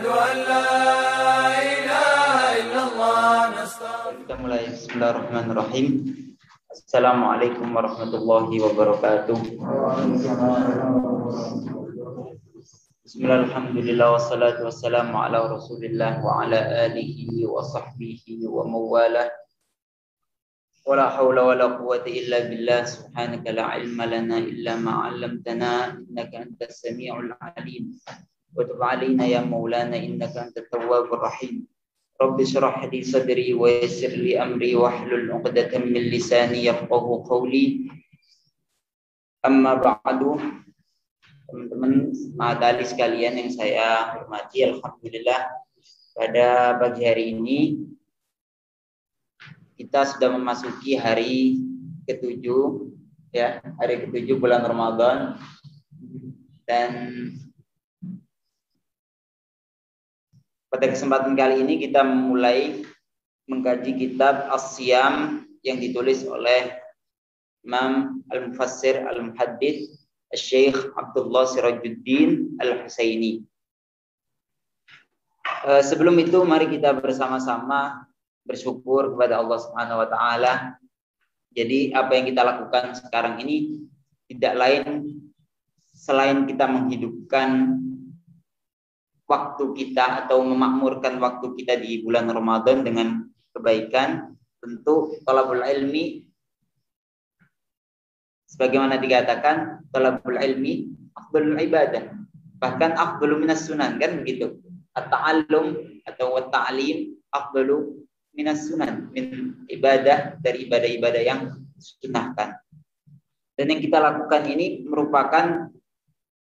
أن لا إله إلا الله Kita mulai. Bismillahirrahmanirrahim. Assalamualaikum warahmatullahi wabarakatuh. Bismillahirrahmanirrahim. Wassalatu wassalamu ala Rasulillah wa ala alihi wa sahbihi wa mawalah. Wala haula wala quwwata illa billah. Subhanaka la ilma lana illa ma 'allamtana innaka antas samiul alim. Wa tub 'alaina ya maulana innaka antat tawwabur rahim. Rabbi shrah li sadri wa yassir li amri wahlul 'uqdatam min lisani yafqahu qawli. Amma ba'du. Teman-teman ma'adali sekalian yang saya hormati, alhamdulillah pada pagi hari ini kita sudah memasuki hari ke-7 ya, hari ke-7 bulan Ramadan, dan pada kesempatan kali ini kita mulai mengkaji kitab As-Siyam yang ditulis oleh Imam Al-Mufassir Al-Muhaddits Syekh Abdullah Sirajuddin Al-Husaini. Sebelum itu mari kita bersama-sama bersyukur kepada Allah Subhanahu wa taala. Jadi apa yang kita lakukan sekarang ini tidak lain selain kita menghidupkan waktu kita atau memakmurkan waktu kita di bulan Ramadan dengan kebaikan. Tentu talabul ilmi, sebagaimana dikatakan, talabul ilmi afdalul ibadah, bahkan afdalu minas sunan, kan begitu. At-ta'allum atau at-ta'lim afdalu minas sunan, min ibadah, dari ibadah-ibadah yang sunahkan. Dan yang kita lakukan ini merupakan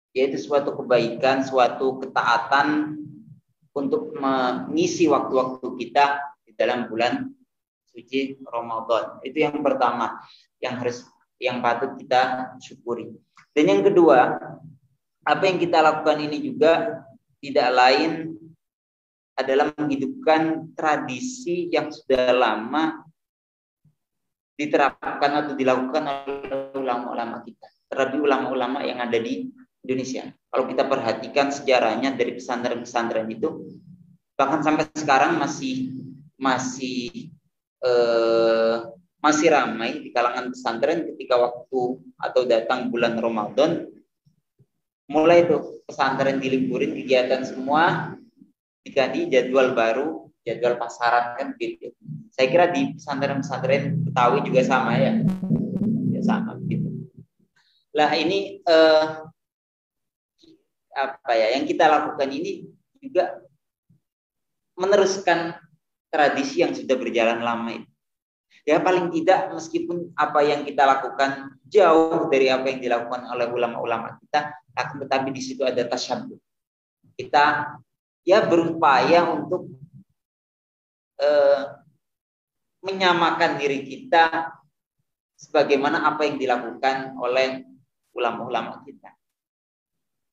yaitu suatu kebaikan, suatu ketaatan untuk mengisi waktu-waktu kita di dalam bulan suci Ramadan. Itu yang pertama yang patut kita syukuri. Dan yang kedua, apa yang kita lakukan ini juga tidak lain adalah menghidupkan tradisi yang sudah lama diterapkan atau dilakukan oleh ulama-ulama kita, terlebih ulama-ulama yang ada di Indonesia. Kalau kita perhatikan sejarahnya dari pesantren-pesantren itu, bahkan sampai sekarang masih ramai di kalangan pesantren ketika waktu atau datang bulan Ramadan, mulai itu pesantren diliburin, kegiatan semua diganti jadwal baru, jadwal pasaran, kan gitu. Saya kira di pesantren-pesantren Betawi juga sama ya sama gitu. Lah ini yang kita lakukan ini juga meneruskan tradisi yang sudah berjalan lama itu. Ya paling tidak meskipun apa yang kita lakukan jauh dari apa yang dilakukan oleh ulama-ulama kita, tetapi di situ ada tasyabbuh. Kita ya berupaya untuk menyamakan diri kita sebagaimana apa yang dilakukan oleh ulama-ulama kita.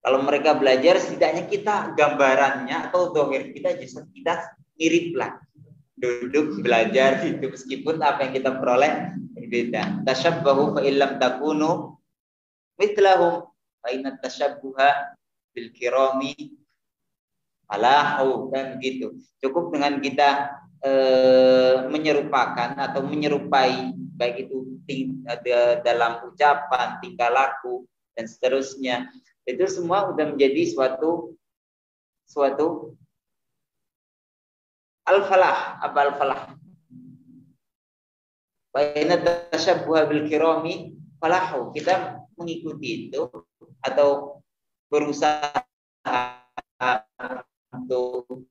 Kalau mereka belajar, setidaknya kita gambarannya atau dohir kita justru kita mirip lah. Duduk belajar itu, meskipun apa yang kita peroleh berbeda. Tasyabbahu fa illam takunu mithlahum fa inna tasyabbuha bil kirami falahu, kan begitu. Cukup dengan kita menyerupakan atau menyerupai, baik itu dalam ucapan, tingkah laku dan seterusnya. Itu semua sudah menjadi suatu al-falah. Apa al-falah? Wa inna tasyabbuha bil kirami falahu. Kita mengikuti itu atau berusaha untuk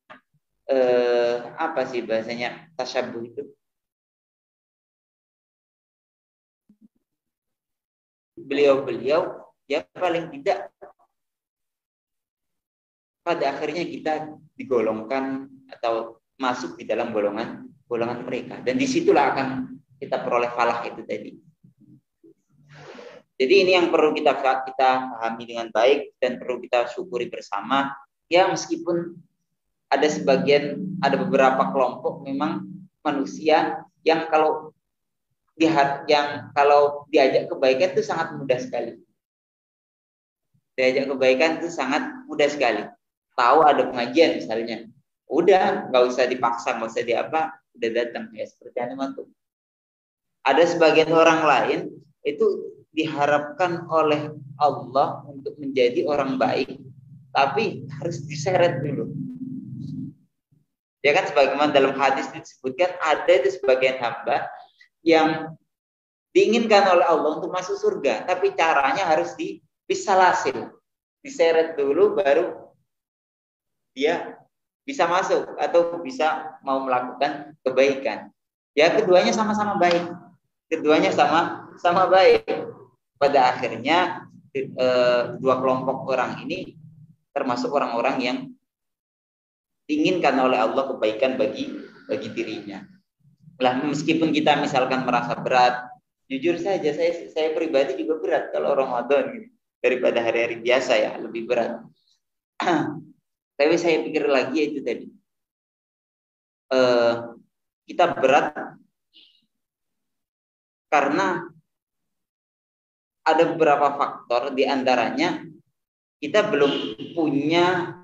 apa sih bahasanya tasyabbuh itu? Beliau-beliau ya paling tidak pada akhirnya kita digolongkan atau masuk di dalam golongan mereka, dan disitulah akan kita peroleh falah itu tadi. Jadi ini yang perlu kita pahami dengan baik dan perlu kita syukuri bersama. Ya meskipun ada beberapa kelompok memang manusia yang kalau diajak kebaikan itu sangat mudah sekali. tahu ada pengajian misalnya, udah nggak usah dipaksa, nggak usah diapa, udah datang ya seperti aneh tuh. Ada sebagian orang lain itu diharapkan oleh Allah untuk menjadi orang baik, tapi harus diseret dulu. Ya kan, sebagaimana dalam hadis disebutkan ada itu sebagian hamba yang diinginkan oleh Allah untuk masuk surga, tapi caranya harus disalasil, diseret dulu baru dia bisa masuk atau bisa mau melakukan kebaikan. Ya keduanya sama-sama baik, keduanya sama baik. Pada akhirnya dua kelompok orang ini termasuk orang-orang yang diinginkan oleh Allah kebaikan bagi dirinya. Lah meskipun kita misalkan merasa berat, jujur saja saya pribadi juga berat kalau Ramadan gitu, daripada hari-hari biasa ya, lebih berat. Tapi saya pikir lagi itu tadi, kita berat karena ada beberapa faktor, diantaranya kita belum punya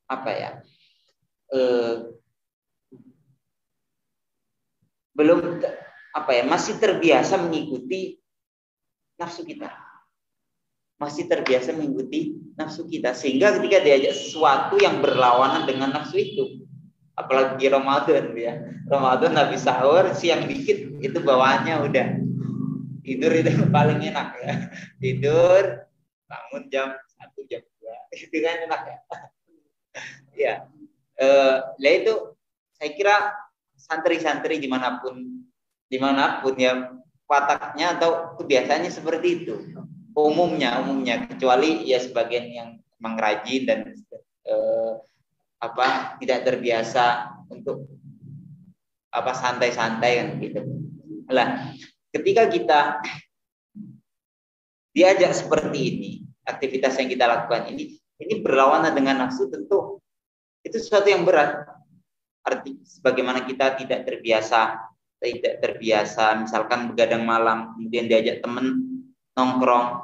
apa ya, belum apa ya, masih terbiasa mengikuti nafsu kita, masih terbiasa mengikuti nafsu kita, sehingga ketika diajak sesuatu yang berlawanan dengan nafsu itu, apalagi Ramadan ya, Ramadan habis sahur siang dikit itu bawaannya udah tidur, itu paling enak ya, tidur bangun jam 1 jam 2 itu kan enak ya. Ya, lah itu saya kira santri-santri dimanapun ya wataknya atau kebiasaannya seperti itu. Umumnya kecuali ya sebagian yang memang rajin dan tidak terbiasa untuk santai-santai kan gitu. Lah, ketika kita diajak seperti ini, aktivitas yang kita lakukan ini berlawanan dengan nafsu, tentu itu sesuatu yang berat. Arti sebagaimana kita tidak terbiasa misalkan begadang malam, kemudian diajak temen nongkrong,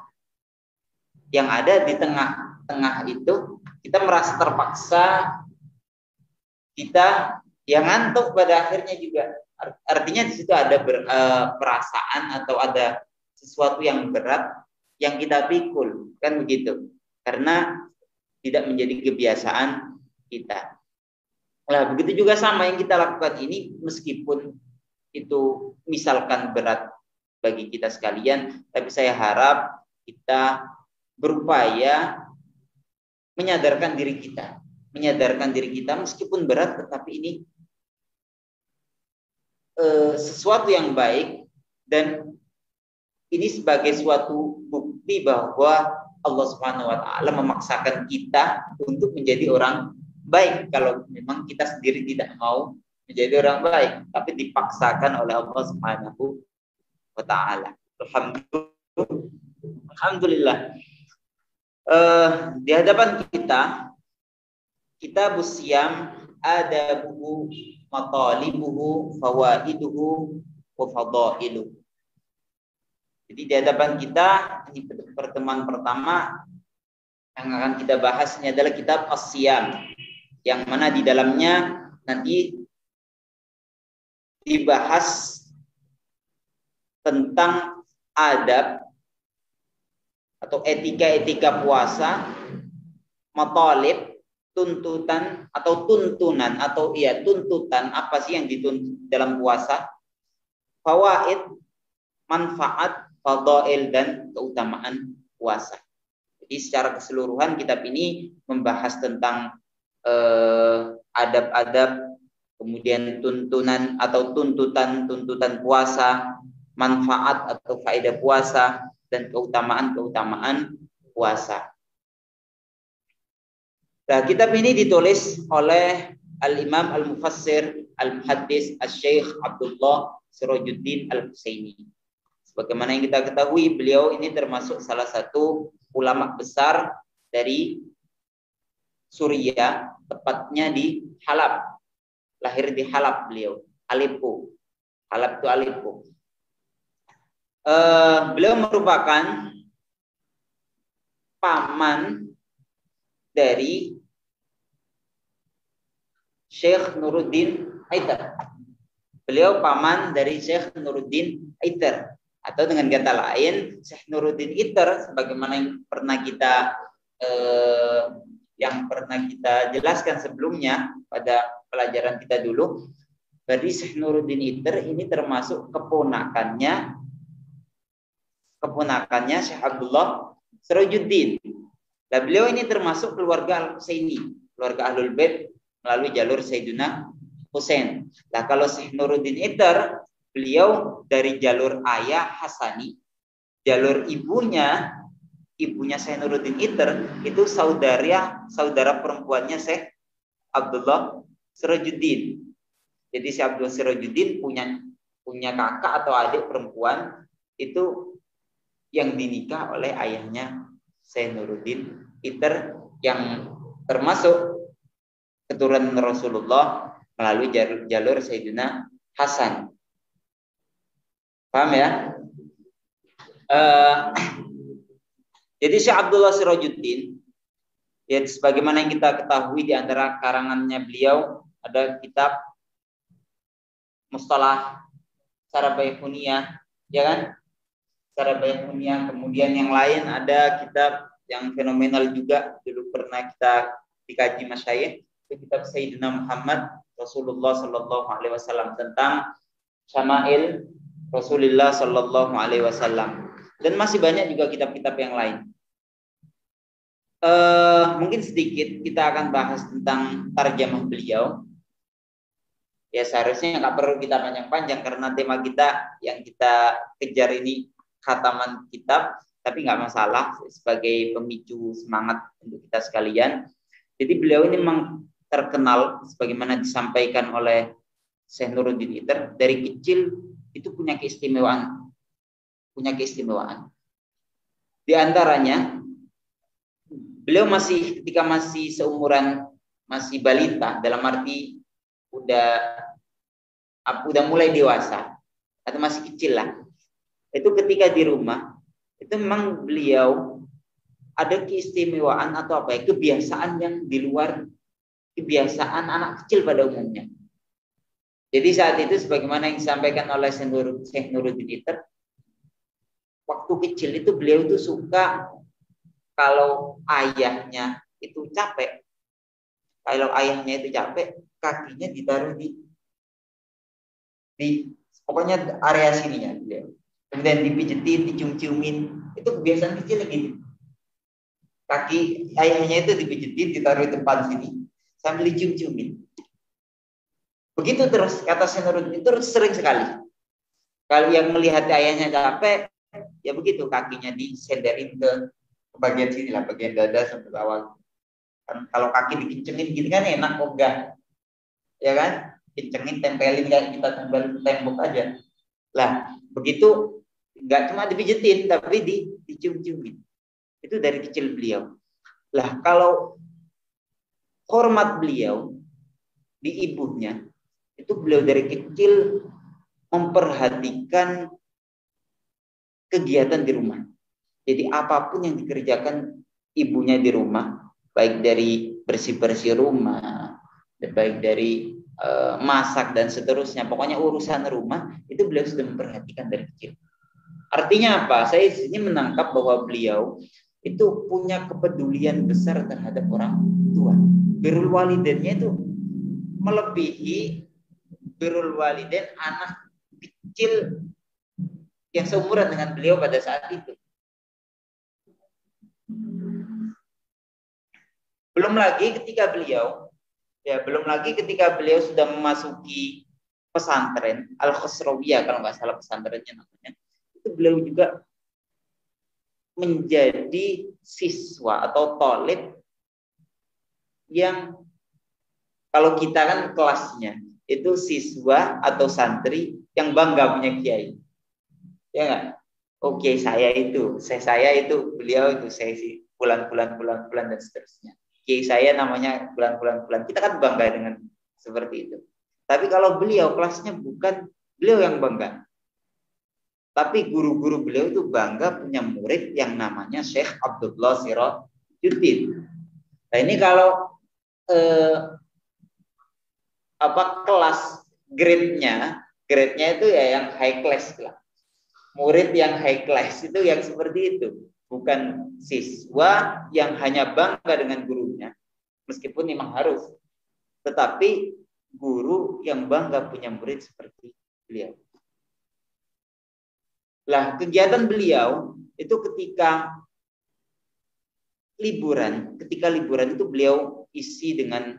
yang ada di tengah-tengah itu kita merasa terpaksa, kita yang ngantuk pada akhirnya juga. Artinya di situ ada perasaan atau ada sesuatu yang berat yang kita pikul, kan begitu, karena tidak menjadi kebiasaan kita. Nah, begitu juga sama yang kita lakukan ini, meskipun itu misalkan berat bagi kita sekalian, tapi saya harap kita berupaya menyadarkan diri kita meskipun berat, tetapi ini sesuatu yang baik, dan ini sebagai suatu bukti bahwa Allah Subhanahu wa taala memaksakan kita untuk menjadi orang baik. Kalau memang kita sendiri tidak mau menjadi orang baik, tapi dipaksakan oleh Allah Subhanahu wa taala. Alhamdulillah. Di hadapan kita busyam ada buku matalibuhu fawaiduhu wa fadailuhu. Jadi di hadapan kita, ini pertemuan pertama yang akan kita bahas ini adalah kitab As-Siyam, yang mana di dalamnya nanti dibahas tentang adab atau etika-etika puasa, matalib, tuntutan atau tuntunan atau tuntutan apa sih yang dituntut dalam puasa, fawaid, manfaat, fadail, dan keutamaan puasa. Jadi secara keseluruhan kitab ini membahas tentang adab-adab, kemudian tuntunan atau tuntutan puasa, manfaat atau faedah puasa, dan keutamaan puasa. Nah, kitab ini ditulis oleh Al-Imam Al-Mufassir Al-Muhaddis Al-Syekh Abdullah Sirajuddin Al-Husaini. Sebagaimana yang kita ketahui, beliau ini termasuk salah satu ulama besar dari Suriah, tepatnya di Halab. Lahir di Halab beliau, Aleppo. Halab itu Aleppo. Beliau merupakan paman dari Syekh Nuruddin Aitar. Beliau paman dari Syekh Nuruddin Aitar. Atau dengan kata lain, Syekh Nuruddin Aitar sebagaimana yang pernah kita jelaskan sebelumnya pada pelajaran kita dulu. Berarti Syekh Nuruddin Aitar ini termasuk keponakannya Syekh Abdullah Sirajuddin. Nah, beliau ini termasuk keluarga Al-Husaini, keluarga Ahlul Bait melalui jalur Sayyidina Husain. Nah, kalau Syekh Nuruddin Aitar, beliau dari jalur ayah Hasani, jalur ibunya Syekh Nuruddin Aitar itu saudara perempuannya Syekh Abdullah Sirajuddin. Jadi Syekh Abdullah Sirajuddin punya kakak atau adik perempuan itu yang dinikah oleh ayahnya Syekh Nuruddin Aitar yang termasuk keturunan Rasulullah melalui jalur Sayyidina Hasan. Paham ya? Jadi Syekh Abdullah Sirajuddin, ya sebagaimana yang kita ketahui di antara karangannya beliau ada kitab Mustalah Syarah Baihuniyah, ya kan? Syarah Baihuniyah. Kemudian yang lain ada kitab yang fenomenal juga dulu pernah kita dikaji masyayikh, itu kitab Sayyidina Muhammad Rasulullah Sallallahu Alaihi Wasallam tentang Syama'il Rasulullah Sallallahu Alaihi Wasallam. Dan masih banyak juga kitab-kitab yang lain. Mungkin sedikit kita akan bahas tentang tarjamah beliau. Ya seharusnya nggak perlu kita panjang-panjang karena tema kita yang kita kejar ini khataman kitab, tapi nggak masalah sebagai pemicu semangat untuk kita sekalian. Jadi beliau ini memang terkenal sebagaimana disampaikan oleh Syekh Nuruddin Aitar, dari kecil itu punya keistimewaan. Di antaranya beliau ketika masih seumuran, masih balita, dalam arti udah mulai dewasa atau masih kecil lah. Itu ketika di rumah itu memang beliau ada keistimewaan atau kebiasaan yang di luar kebiasaan anak kecil pada umumnya. Jadi saat itu sebagaimana yang disampaikan oleh Syekh Nuruddin Aitar, waktu kecil itu beliau itu suka kalau ayahnya itu capek, kakinya ditaruh di pokoknya area sininya beliau. Kemudian dipijetin, dicium-ciumin. Itu kebiasaan kecil gitu. Kaki ayahnya itu dipijetin, ditaruh di tempat sini sambil dicium-ciumin. Begitu terus, kata Syekh Nuruddin itu sering sekali. Kalau yang melihat ayahnya capek, ya begitu, kakinya disenderin ke bagian sini lah, bagian dada sampai bawah. Kan kalau kaki dikencengin gini kan enak, ogah. Ya kan? Kencengin, tempelin kayak kita tempel tembok aja. Lah, begitu nggak cuma dipijetin tapi dicium-ciumin. Itu dari kecil beliau. Lah, kalau hormat beliau di ibunya, itu beliau dari kecil memperhatikan kegiatan di rumah. Jadi apapun yang dikerjakan ibunya di rumah, baik dari bersih-bersih rumah, baik dari masak dan seterusnya, pokoknya urusan rumah itu beliau sudah memperhatikan dari kecil. Artinya apa? Saya di sini menangkap bahwa beliau itu punya kepedulian besar terhadap orang tua. Birrul walidainnya itu melebihi birrul walidain anak kecil yang seumuran dengan beliau pada saat itu. Belum lagi ketika beliau sudah memasuki pesantren Al-Khosrawiyah, kalau nggak salah pesantrennya namanya, itu beliau juga menjadi siswa atau thalib yang kalau kita kan kelasnya itu siswa atau santri yang bangga punya kiai, ya nggak? Oke, saya itu beliau itu saya sih bulan dan seterusnya. Kiai saya namanya bulan. Kita kan bangga dengan seperti itu. Tapi kalau beliau kelasnya bukan beliau yang bangga. Tapi guru-guru beliau itu bangga punya murid yang namanya Syekh Abdullah Sirajuddin. Nah ini kalau kelas grade-nya itu ya yang high class lah. Murid yang high class itu yang seperti itu, bukan siswa yang hanya bangga dengan gurunya, meskipun memang harus, tetapi guru yang bangga punya murid seperti beliau. Lah, kegiatan beliau itu ketika liburan itu beliau isi dengan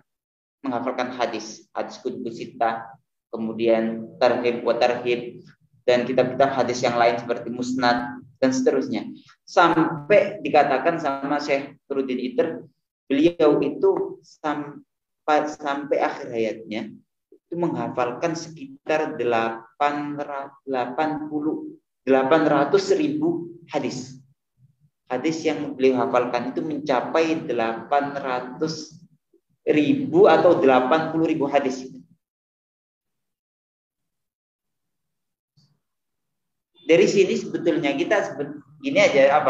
menghafalkan hadis kutubus sittah, kemudian tarhib wa tarhib, dan kitab-kitab hadis yang lain seperti musnad dan seterusnya. Sampai dikatakan sama Syekh Nuruddin Iter, beliau itu sampai akhir hayatnya itu menghafalkan sekitar 800.000 hadis. Hadis yang beliau hafalkan itu mencapai 800.000 atau 80.000 hadis. Dari sini sebetulnya kita gini aja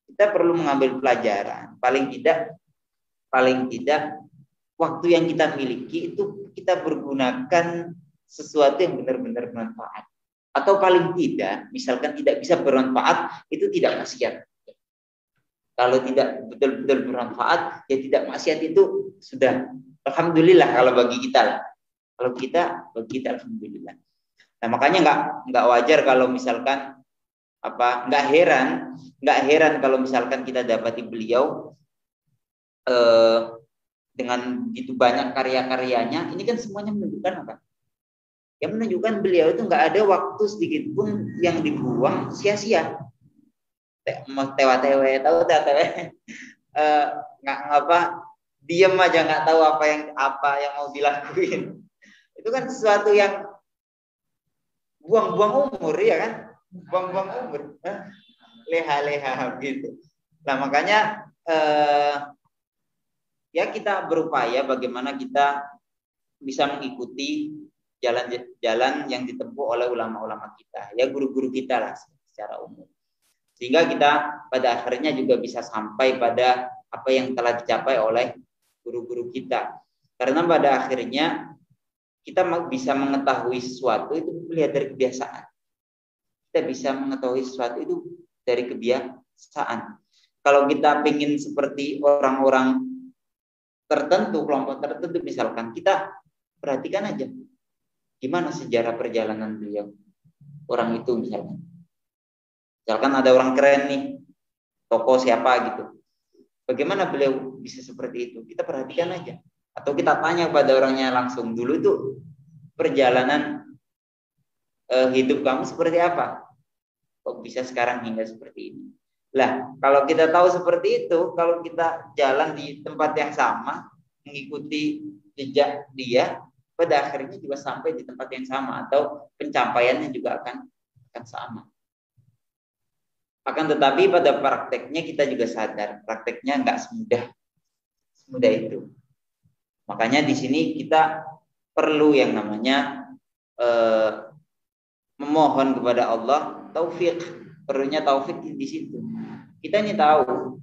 kita perlu mengambil pelajaran. Paling tidak waktu yang kita miliki itu kita pergunakan sesuatu yang benar-benar bermanfaat. Atau paling tidak, misalkan tidak bisa bermanfaat, itu tidak maksiat. Kalau tidak betul-betul bermanfaat, ya tidak maksiat, itu sudah alhamdulillah kalau bagi kita lah. Bagi kita alhamdulillah. Nah, makanya nggak wajar kalau misalkan nggak heran kalau misalkan kita dapati beliau dengan begitu banyak karya-karyanya. Ini kan semuanya menunjukkan apa? Yang menunjukkan beliau itu nggak ada waktu sedikit pun yang dibuang sia-sia. Tewa-tewe, tahu tewa-tewe? Diam aja nggak tahu apa yang mau dilakuin. Itu kan sesuatu yang buang-buang umur, ya kan? Buang-buang umur, leha-leha gitu. Nah, makanya ya kita berupaya bagaimana kita bisa mengikuti jalan yang ditempuh oleh ulama-ulama kita, ya guru-guru kita lah secara umum, sehingga kita pada akhirnya juga bisa sampai pada apa yang telah dicapai oleh guru-guru kita. Karena pada akhirnya kita bisa mengetahui sesuatu itu melihat dari kebiasaan. Kita bisa mengetahui sesuatu itu dari kebiasaan. Kalau kita ingin seperti orang-orang tertentu, kelompok tertentu misalkan, kita perhatikan aja gimana sejarah perjalanan beliau. Orang itu misalkan ada orang keren nih, tokoh siapa gitu. Bagaimana beliau bisa seperti itu? Kita perhatikan aja. Atau kita tanya pada orangnya langsung, dulu itu perjalanan hidup kamu seperti apa? Kok bisa sekarang hingga seperti ini? Lah, kalau kita tahu seperti itu, kalau kita jalan di tempat yang sama, mengikuti jejak dia, pada akhirnya juga sampai di tempat yang sama, atau pencapaiannya juga akan sama. Akan tetapi pada prakteknya kita juga sadar, prakteknya nggak semudah itu. Makanya di sini kita perlu yang namanya memohon kepada Allah taufik. Perlunya taufik di situ. Kita ini tahu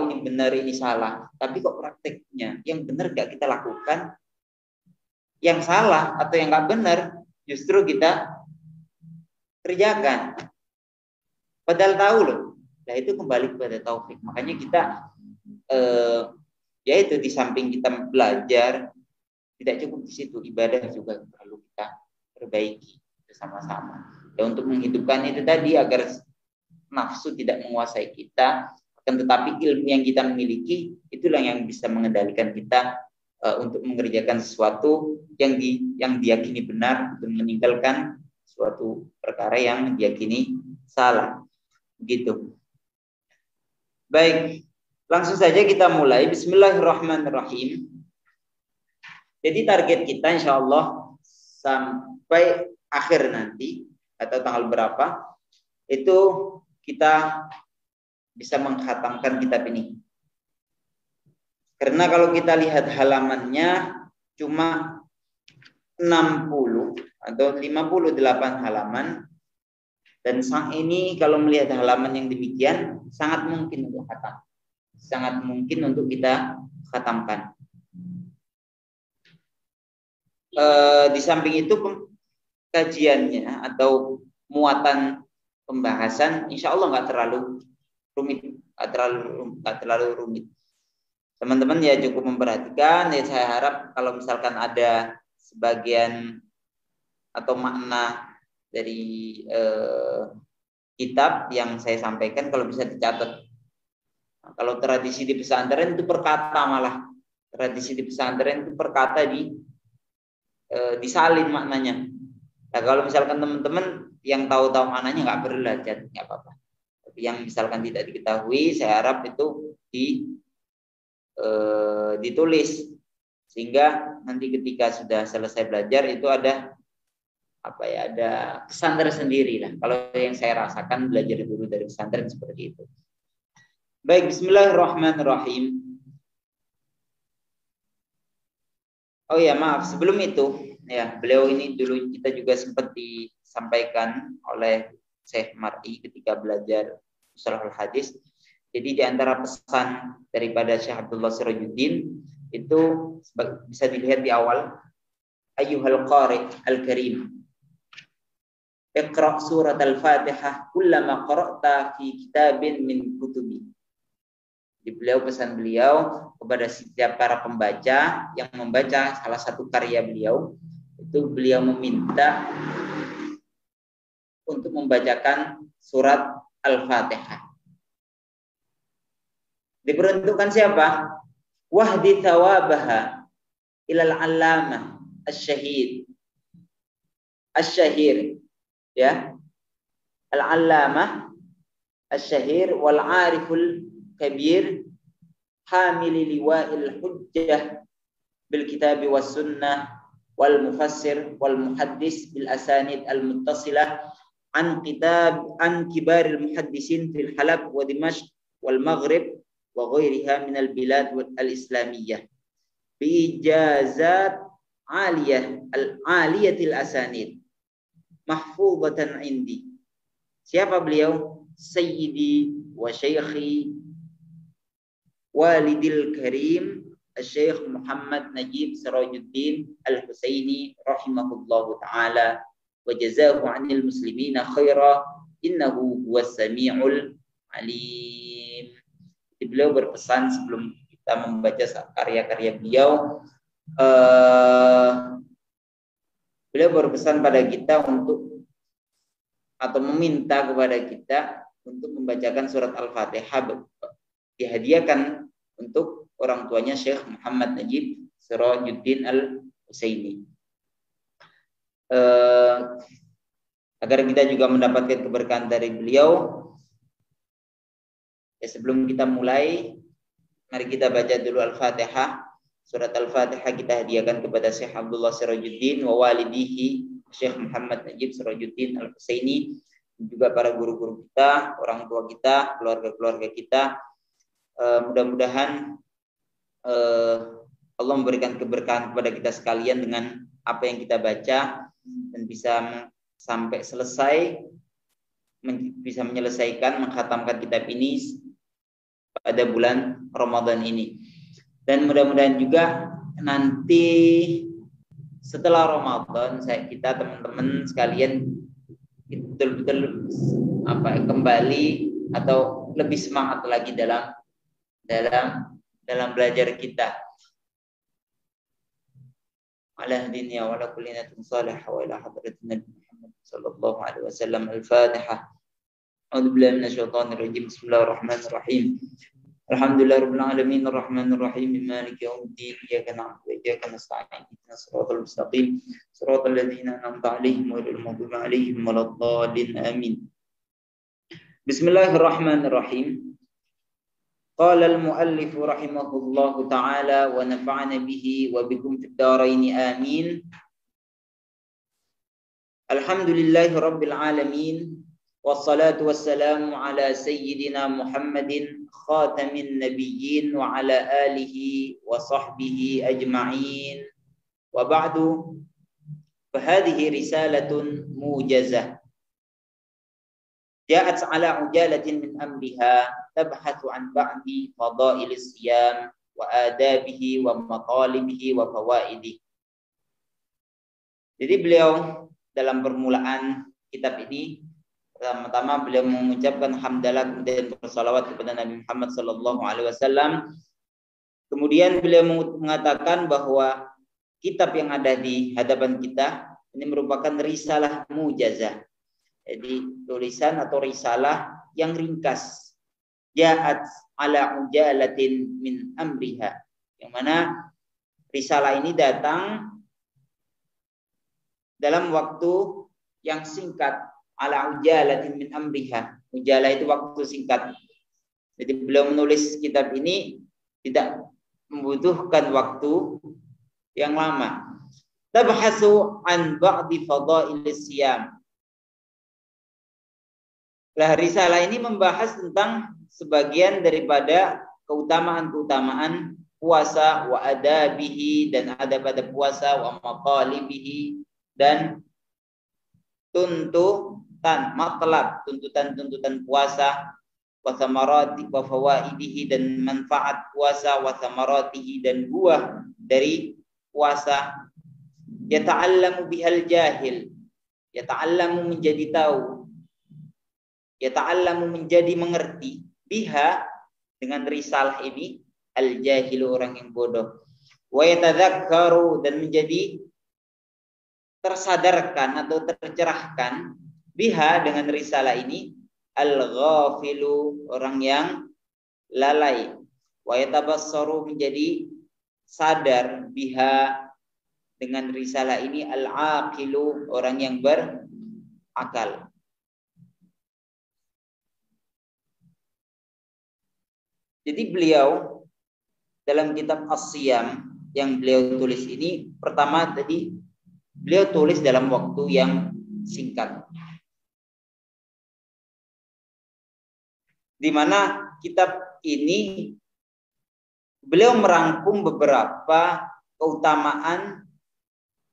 ini benar, ini salah, tapi kok prakteknya yang benar gak kita lakukan, yang salah atau yang gak benar justru kita kerjakan. Padahal tahu loh. Nah, itu kembali kepada taufik. Makanya kita yaitu di samping kita belajar, tidak cukup di situ, ibadah juga perlu kita perbaiki bersama-sama. Ya, untuk menghidupkan itu tadi agar nafsu tidak menguasai kita, akan tetapi ilmu yang kita miliki itulah yang bisa mengendalikan kita untuk mengerjakan sesuatu yang diyakini benar dan meninggalkan suatu perkara yang diyakini salah. Begitu. Baik. Langsung saja kita mulai. Bismillahirrahmanirrahim. Jadi target kita insya Allah sampai akhir nanti atau tanggal berapa itu kita bisa mengkhatamkan kitab ini. Karena kalau kita lihat halamannya cuma 60 atau 58 halaman, dan sang ini kalau melihat halaman yang demikian sangat mungkin untuk khatam. Sangat mungkin untuk kita khatamkan. di samping itu kajiannya atau muatan pembahasan insya Allah nggak terlalu rumit, nggak terlalu rumit. Teman-teman ya cukup memperhatikan. Ya saya harap kalau misalkan ada sebagian atau makna dari kitab yang saya sampaikan kalau bisa dicatat. Nah, kalau tradisi di pesantren itu perkata, malah tradisi di pesantren itu perkata disalin maknanya. Nah, kalau misalkan teman-teman yang tahu-tahu maknanya nggak perlu belajar, nggak apa-apa. Tapi yang misalkan tidak diketahui, saya harap itu ditulis sehingga nanti ketika sudah selesai belajar itu ada ada kesan tersendiri lah. Kalau yang saya rasakan belajar dulu dari pesantren seperti itu. Baik, bismillahirrahmanirrahim. Oh ya, maaf, sebelum itu ya, beliau ini dulu kita juga sempat disampaikan oleh Syekh Mar'i ketika belajar Mustalahul Hadis. Jadi di antara pesan daripada Syekh Abdullah Sirajuddin itu bisa dilihat di awal, ayyuhal qari al-karim, iqra' surat al-Fatihah kullama qara'ta fi kitabin min kutubi. Di pesan beliau kepada setiap para pembaca yang membaca salah satu karya beliau, itu beliau meminta untuk membacakan surat Al-Fatihah. Diperuntukkan siapa? Wahdi thawabaha ilal allamah asy-syahid asy-syahir, ya, al-allamah asy-syahir wal ariful kabir hamili liwa'il hujjah bil kitabi was sunnah wal mufassir wal muhaddis bil asanid al muttasilah an kibaril muhaddisin fil Halab wa Dimashq wal Maghrib wa ghairiha min al bilad al islamiyah bi ijazat aliyatil asanid mahfuzatan indi. Siapa beliau? Sayyidi wa syaikhi walidil karim Syekh Muhammad Najib Sirajuddin Al-Husaini rahimahullahu taala wa jazahu 'anil muslimina khaira innahu huwas samiul alim. Beliau berpesan sebelum kita membaca karya-karya beliau, beliau berpesan pada kita untuk atau meminta kepada kita untuk membacakan surat Al-Fatihah, dihadiahkan untuk orang tuanya Syekh Muhammad Najib Sirajuddin Al-Husaini, agar kita juga mendapatkan keberkahan dari beliau. Ya, sebelum kita mulai, mari kita baca dulu Al-Fatihah. Surat Al-Fatihah kita hadiahkan kepada Syekh Abdullah Sirajuddin wa walidihi Syekh Muhammad Najib Sirajuddin Al-Husaini, juga para guru-guru kita, orang tua kita, keluarga-keluarga kita. Mudah-mudahan Allah memberikan keberkahan kepada kita sekalian dengan apa yang kita baca dan bisa sampai selesai, bisa menyelesaikan, mengkhatamkan kitab ini pada bulan Ramadan ini. Dan mudah-mudahan juga nanti setelah Ramadan kita teman-teman sekalian betul-betul kembali atau lebih semangat lagi dalam belajar kita. Ala dunya wa ala kulli natin salih wa ila hadratina Muhammad sallallahu alaihi wasallam. Al-Fatihah. A'udzu billahi minasyaitonir rajim. Bismillahirrahmanirrahim. Alhamdulillahirabbil alamin arrahmanir rahim maliki yaumiddin iyyaka na'budu wa iyyaka nasta'in ihdinas siratal mustaqim siratal ladzina an'amta 'alaihim ghairil maghdubi 'alaihim waladdallin amin. Bismillahirrahmanirrahim. Qala al-muallif rahimahullahu ta'ala wa nafa'ana bihi wa bikum fid dharain amin. Alhamdulillahi rabbil alamin. Wassalatu wassalamu ala sayyidina Muhammadin khatamin nabiyyin wa ala alihi wa sahbihi ajma'in. Wa ba'du, fahadhihi risalatun mujazah ja'at ala ujalatin min amriha tabhathu an ba'di fadailis siyam wa adabihi wa matalibihi wa fawaidihi. Jadi beliau dalam permulaan kitab ini pertama-tama beliau mengucapkan hamdalah kemudian bersalawat kepada Nabi Muhammad sallallahu alaihi wasallam. Kemudian beliau mengatakan bahwa kitab yang ada di hadapan kita ini merupakan risalah mujazah. Jadi tulisan atau risalah yang ringkas. Ja'at ala ujalatin min amriha. Yang mana risalah ini datang dalam waktu yang singkat. Ala ujalatin min amriha. Ujalah itu waktu singkat. Jadi beliau menulis kitab ini tidak membutuhkan waktu yang lama. Tabhasu an ba'di fadailis siyam. Risalah ini membahas tentang sebagian daripada keutamaan-keutamaan puasa wa adabihi dan adab-adab puasa wa maqalibihi dan tuntutan puasa wa thamarati wa fawaidihi dan manfaat puasa wa thamaratihi dan buah dari puasa. Yata'allamu bihal jahil, yata'allamu menjadi tahu, yata'allamu menjadi mengerti, biha dengan risalah ini al jahilu orang yang bodoh, wa yatadzakkaru dan menjadi tersadarkan atau tercerahkan, biha dengan risalah ini al-ghafilu orang yang lalai, wa yatabassaru menjadi sadar, biha dengan risalah ini al-aqilu orang yang berakal. Jadi beliau dalam kitab As-Siyam yang beliau tulis ini, pertama tadi beliau tulis dalam waktu yang singkat. Di mana kitab ini beliau merangkum beberapa keutamaan,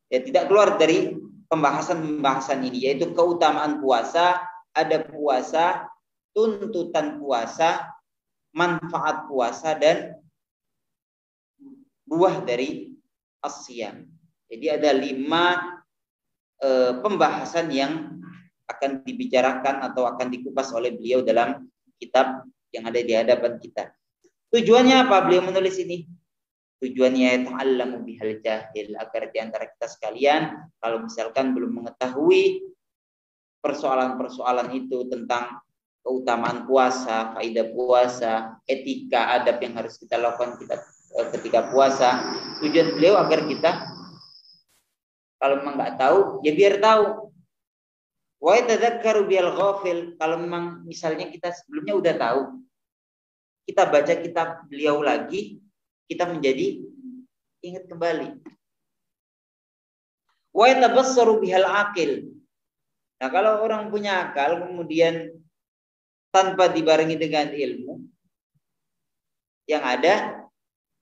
ya tidak keluar dari pembahasan ini, yaitu keutamaan puasa, ada puasa, tuntutan puasa, manfaat puasa dan buah dari as-siyam. Jadi ada 5 pembahasan yang akan dibicarakan atau akan dikupas oleh beliau dalam kitab yang ada di hadapan kita. Tujuannya apa beliau menulis ini? Tujuannya ta'allamu bihal jahil, agar di antara kita sekalian kalau misalkan belum mengetahui persoalan-persoalan itu tentang keutamaan puasa, faedah puasa, etika, adab yang harus kita lakukan ketika puasa. Tujuan beliau agar kita kalau memang nggak tahu, ya biar tahu. Wa yatadzakkaru bil ghafil, kalau memang misalnya kita sebelumnya udah tahu, kita baca kitab beliau lagi, kita menjadi ingat kembali. Wa yatabassaru bihal aqil. Nah, kalau orang punya akal kemudian tanpa dibarengi dengan ilmu, yang ada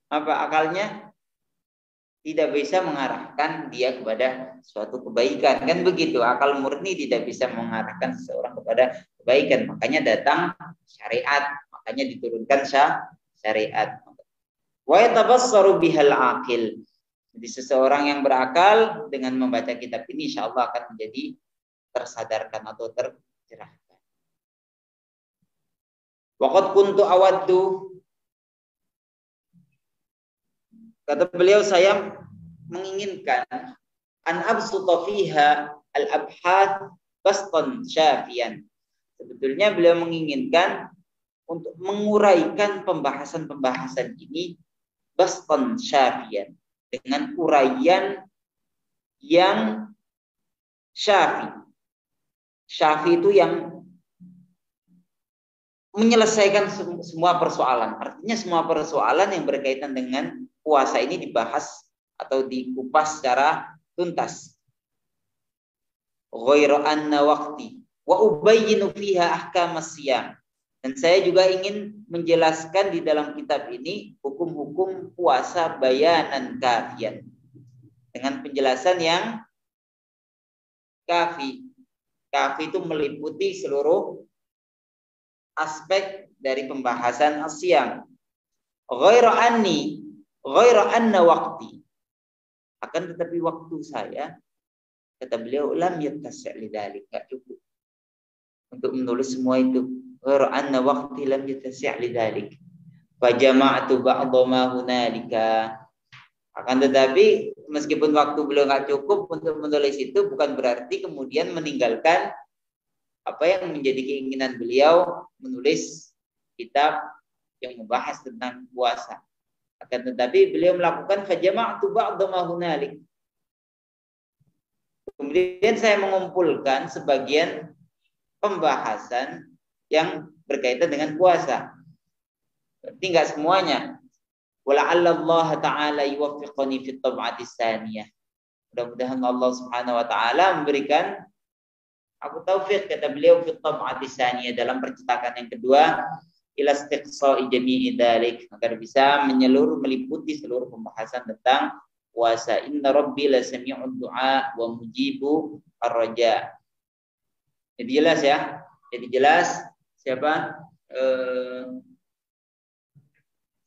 apa akalnya tidak bisa mengarahkan dia kepada suatu kebaikan, kan begitu. Akal murni tidak bisa mengarahkan seseorang kepada kebaikan, makanya datang syariat, makanya diturunkan syariat. Wa yatabassaru bihal aqil. Jadi seseorang yang berakal dengan membaca kitab ini insyaallah akan menjadi tersadarkan atau tercerahkan. Waqad kuntu awaddu, kata beliau, saya menginginkan an absuta fiha al-abhath bastan syafian. Sebetulnya beliau menginginkan untuk menguraikan pembahasan-pembahasan ini bastan syafian, dengan uraian yang syafi. Syafi itu yang menyelesaikan semua persoalan. Artinya semua persoalan yang berkaitan dengan puasa ini dibahas atau dikupas secara tuntas. Ghairu anna waqti wa ubayyinu fiha ahkam as-siyam. Dan saya juga ingin menjelaskan di dalam kitab ini hukum-hukum puasa bayanan kafian, dengan penjelasan yang kafi. Kafi itu meliputi seluruh aspek dari pembahasan as-siyam. Ghairu anna waqti, akan tetapi waktu saya Kata beliau, lam yattasi' lidzalik, enggak cukup untuk menulis semua itu. Wa anna waqti lam yattasi' lidzalik. Fa jama'tu ba'dha ma hunalika. Akan tetapi meskipun waktu beliau enggak cukup untuk menulis itu, bukan berarti kemudian meninggalkan apa yang menjadi keinginan beliau menulis kitab yang membahas tentang puasa. Akan tetapi beliau melakukan fa jama'tu ba'dha ma hunalik. Kemudian saya mengumpulkan sebagian pembahasan yang berkaitan dengan puasa. Berarti enggak semuanya. Wala'alla Allah Ta'ala yuwaffiqani fit tab'ati tsaniyah. Mudah-mudahan Allah Subhanahu wa taala memberikan aku taufik, kata beliau, fit tab'ati tsaniyah, dalam percetakan yang kedua, ila istiqsa'i jami'i dzalik, agar bisa meliputi seluruh pembahasan tentang puasa. Inna rabbi la sami'ud du'a wa mujibu ar-raja. Jadi jelas ya. Jadi jelas siapa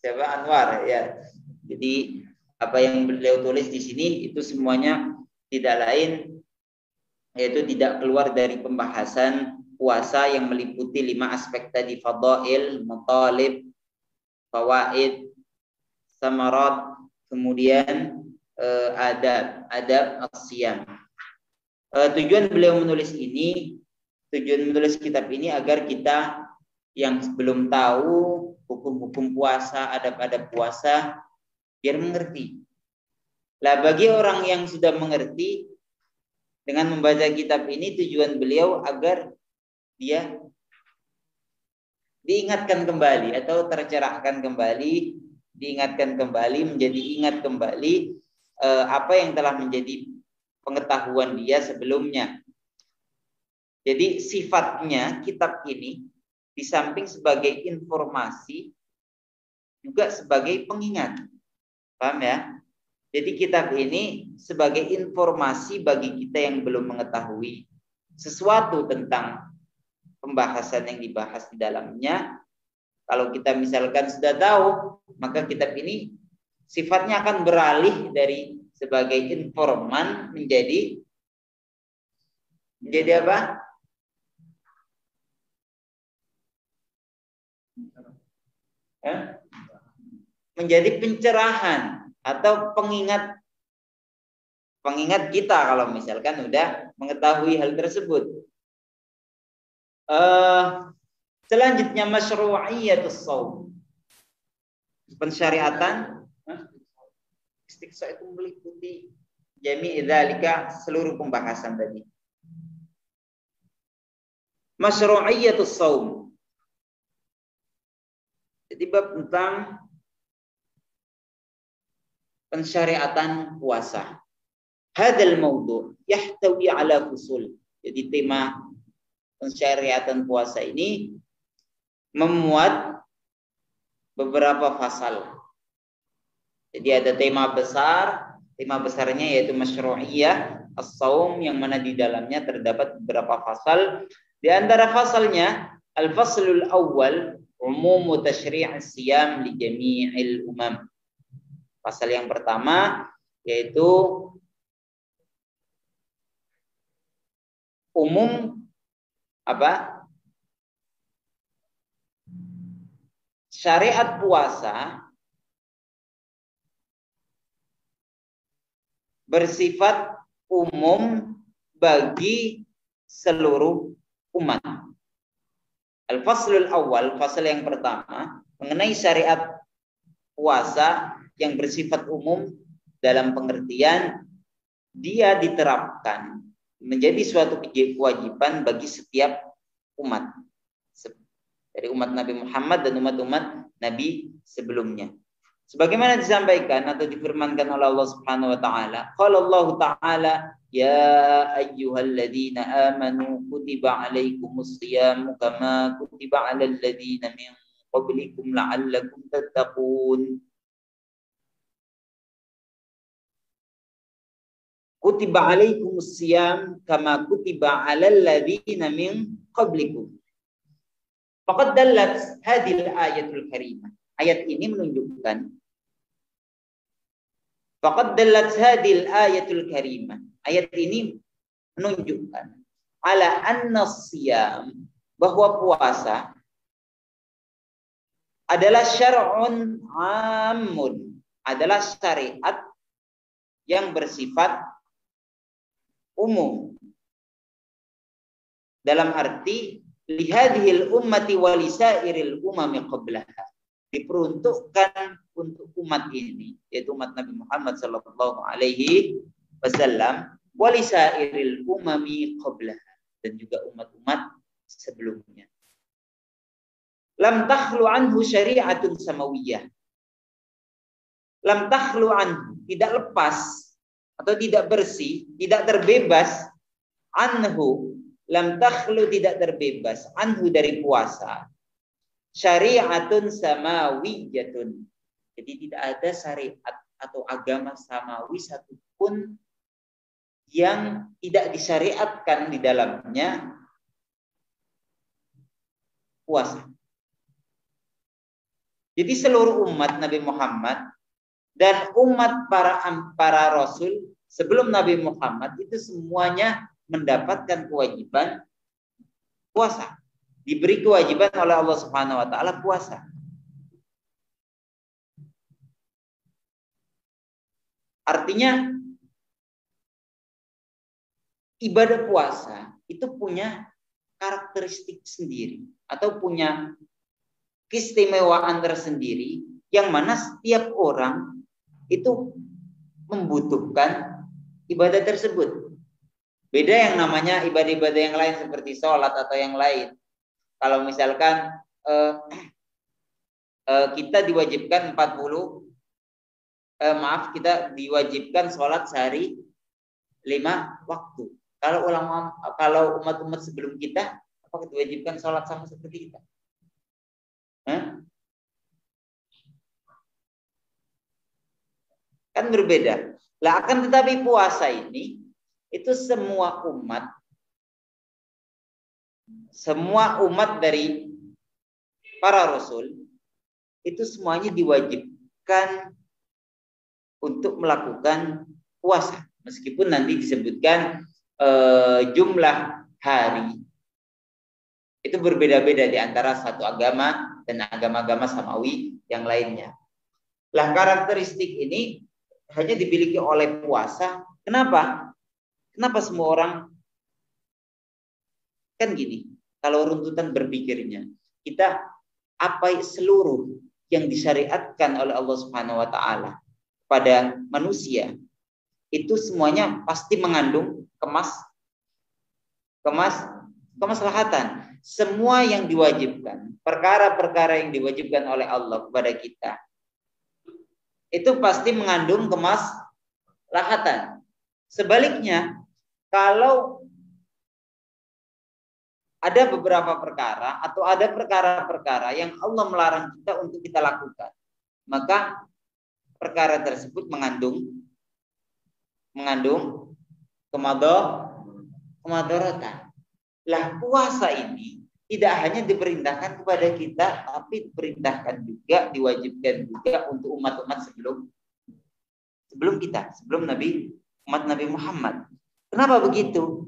Anwar ya. Jadi apa yang beliau tulis di sini itu semuanya tidak lain yaitu tidak keluar dari pembahasan puasa yang meliputi 5 aspek tadi: fadail, matalib, fawaid, samarat, kemudian adab as-siyam. Tujuan beliau menulis kitab ini agar kita yang belum tahu hukum-hukum puasa, adab-adab puasa, biar mengerti. Lah bagi orang yang sudah mengerti, dengan membaca kitab ini tujuan beliau agar dia diingatkan kembali atau tercerahkan kembali, diingatkan kembali, menjadi ingat kembali apa yang telah menjadi pengetahuan dia sebelumnya. Jadi sifatnya kitab ini di samping sebagai informasi juga sebagai pengingat. Paham ya? Jadi kitab ini sebagai informasi bagi kita yang belum mengetahui sesuatu tentang pembahasan yang dibahas di dalamnya. Kalau kita misalkan sudah tahu, maka kitab ini sifatnya akan beralih dari sebagai informan menjadi apa? Menjadi pencerahan atau pengingat kita kalau misalkan sudah mengetahui hal tersebut. Selanjutnya masyru'iyatus shaum. Pensyariatan istiqsa itu meliputi jami' dzalika, seluruh pembahasan tadi. Masyru'iyatus shaum. Jadi bab tentang pensyariatan puasa. Hadzal mawdu' yahtawi ala fusul. Jadi tema pensyariatan puasa ini memuat beberapa fasal. Jadi ada tema besarnya yaitu masyru'iyah as-shaum, yang mana di dalamnya terdapat beberapa fasal. Di antara fasalnya al-faslul awwal umumu tasyri'is siyam li jami'il umam. Pasal yang pertama yaitu umum apa? Syariat puasa bersifat umum bagi seluruh umat. Al-faslul awal, fasal yang pertama mengenai syariat puasa yang bersifat umum dalam pengertian dia diterapkan menjadi suatu kewajiban bagi setiap umat, dari umat Nabi Muhammad dan umat-umat Nabi sebelumnya. Sebagaimana disampaikan atau difirmankan oleh Allah Subhanahu wa taala, qala Allah taala, ya ayyuhalladzina amanu kutiba alaikumus shiyamu kama kutiba alal ladzina min qablikum la'allakum tattaqun. Kutiba alaikumus shiyam kama kutiba alal ladzina min qablikum. Faqad dallat hadhil ayatul karimah. Ayat ini menunjukkan faqad dallat hadhil ayatul karimah. Ayat ini menunjukkan ala anna siyam, bahwa puasa adalah syar'un amun, adalah syariat yang bersifat umum. Dalam arti lihadhil ummati walisairil umami qablaha, diperuntukkan untuk umat ini, yaitu umat Nabi Muhammad sallallahu alaihi wasallam, walisairil umami qablaha, dan juga umat-umat sebelumnya. Lam takhlu anhu syari'atun samawiyah. Lam takhlu anhu, tidak lepas atau tidak bersih, tidak terbebas, anhu, lam takhlu, tidak terbebas, anhu, dari puasa, syari'atun samawiyatun. Jadi tidak ada syariat atau agama samawi satupun yang tidak disyariatkan di dalamnya puasa. Jadi seluruh umat Nabi Muhammad dan umat para rasul sebelum Nabi Muhammad itu semuanya mendapatkan kewajiban puasa. Diberi kewajiban oleh Allah Subhanahu wa taala puasa. Artinya ibadah puasa itu punya karakteristik sendiri atau punya keistimewaan tersendiri yang mana setiap orang itu membutuhkan ibadah tersebut. Beda yang namanya ibadah-ibadah yang lain seperti sholat atau yang lain. Kalau misalkan kita diwajibkan kita diwajibkan sholat sehari 5 waktu. Kalau umat-umat sebelum kita, apakah diwajibkan sholat sama seperti kita? Kan berbeda. Lah akan tetapi puasa ini itu semua umat dari para rasul itu semuanya diwajibkan untuk melakukan puasa, meskipun nanti disebutkan jumlah hari itu berbeda-beda di antara satu agama dan agama-agama samawi yang lainnya. Lah karakteristik ini hanya dimiliki oleh puasa. Kenapa? Kenapa semua orang kan gini? Kalau runtutan berpikirnya, kita seluruh yang disyariatkan oleh Allah Subhanahu wa taala pada manusia itu semuanya pasti mengandung kemaslahatan. Semua yang diwajibkan, perkara-perkara yang diwajibkan oleh Allah kepada kita, itu pasti mengandung kemaslahatan. Sebaliknya, kalau ada beberapa perkara atau ada perkara-perkara yang Allah melarang kita untuk kita lakukan, maka perkara tersebut mengandung kemadaratan. Lah puasa ini tidak hanya diperintahkan kepada kita, tapi diperintahkan juga, diwajibkan juga untuk umat-umat sebelum kita, umat Nabi Muhammad. Kenapa begitu?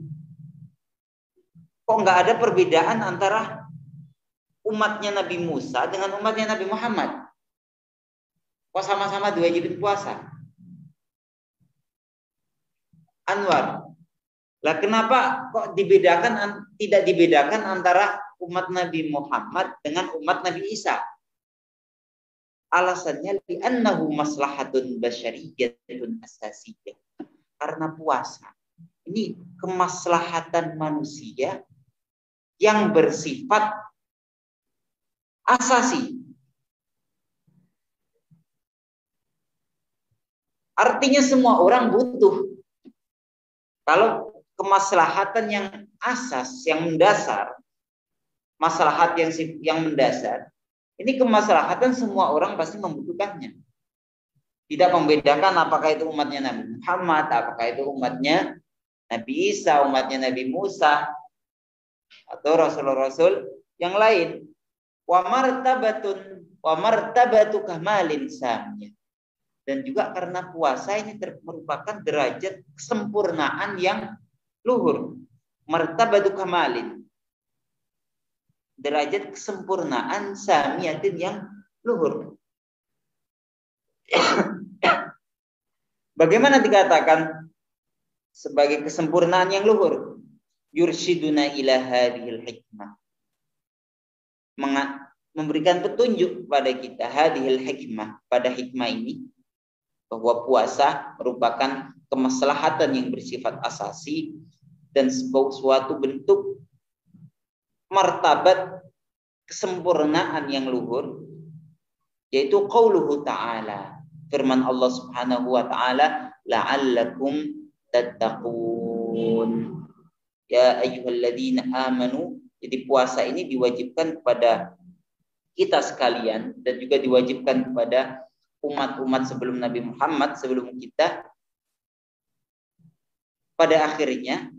Kok nggak ada perbedaan antara umatnya Nabi Musa dengan umatnya Nabi Muhammad? Kok sama-sama diwajibkan puasa? Anwar, lah kenapa kok tidak dibedakan antara umat Nabi Muhammad dengan umat Nabi Isa? Alasannya li'annahu maslahatun basyariyyatun asasiyah. Karena puasa ini kemaslahatan manusia yang bersifat asasi. Artinya semua orang butuh. Kalau kemaslahatan yang asas, yang mendasar, maslahat yang mendasar, ini kemaslahatan semua orang pasti membutuhkannya. Tidak membedakan apakah itu umatnya Nabi Muhammad, apakah itu umatnya Nabi Isa, umatnya Nabi Musa, atau rasul-rasul yang lain. Wa martabatu kamalin samnya. Dan juga karena puasa ini merupakan derajat kesempurnaan yang luhur. Martabatu kamalin, derajat kesempurnaan, samiyatin yang luhur. Bagaimana dikatakan sebagai kesempurnaan yang luhur? Yursyiduna ila hadhil hikmah, memberikan petunjuk pada kita, hadhil hikmah, pada hikmah ini, bahwa puasa merupakan kemaslahatan yang bersifat asasi dan suatu bentuk martabat kesempurnaan yang luhur, yaitu qauluhu ta'ala, firman Allah Subhanahu wa ta'ala, la'allakum tattaqun. Ya ayyuhalladzina amanu. Jadi puasa ini diwajibkan kepada kita sekalian dan juga diwajibkan kepada umat-umat sebelum Nabi Muhammad, sebelum kita. Pada akhirnya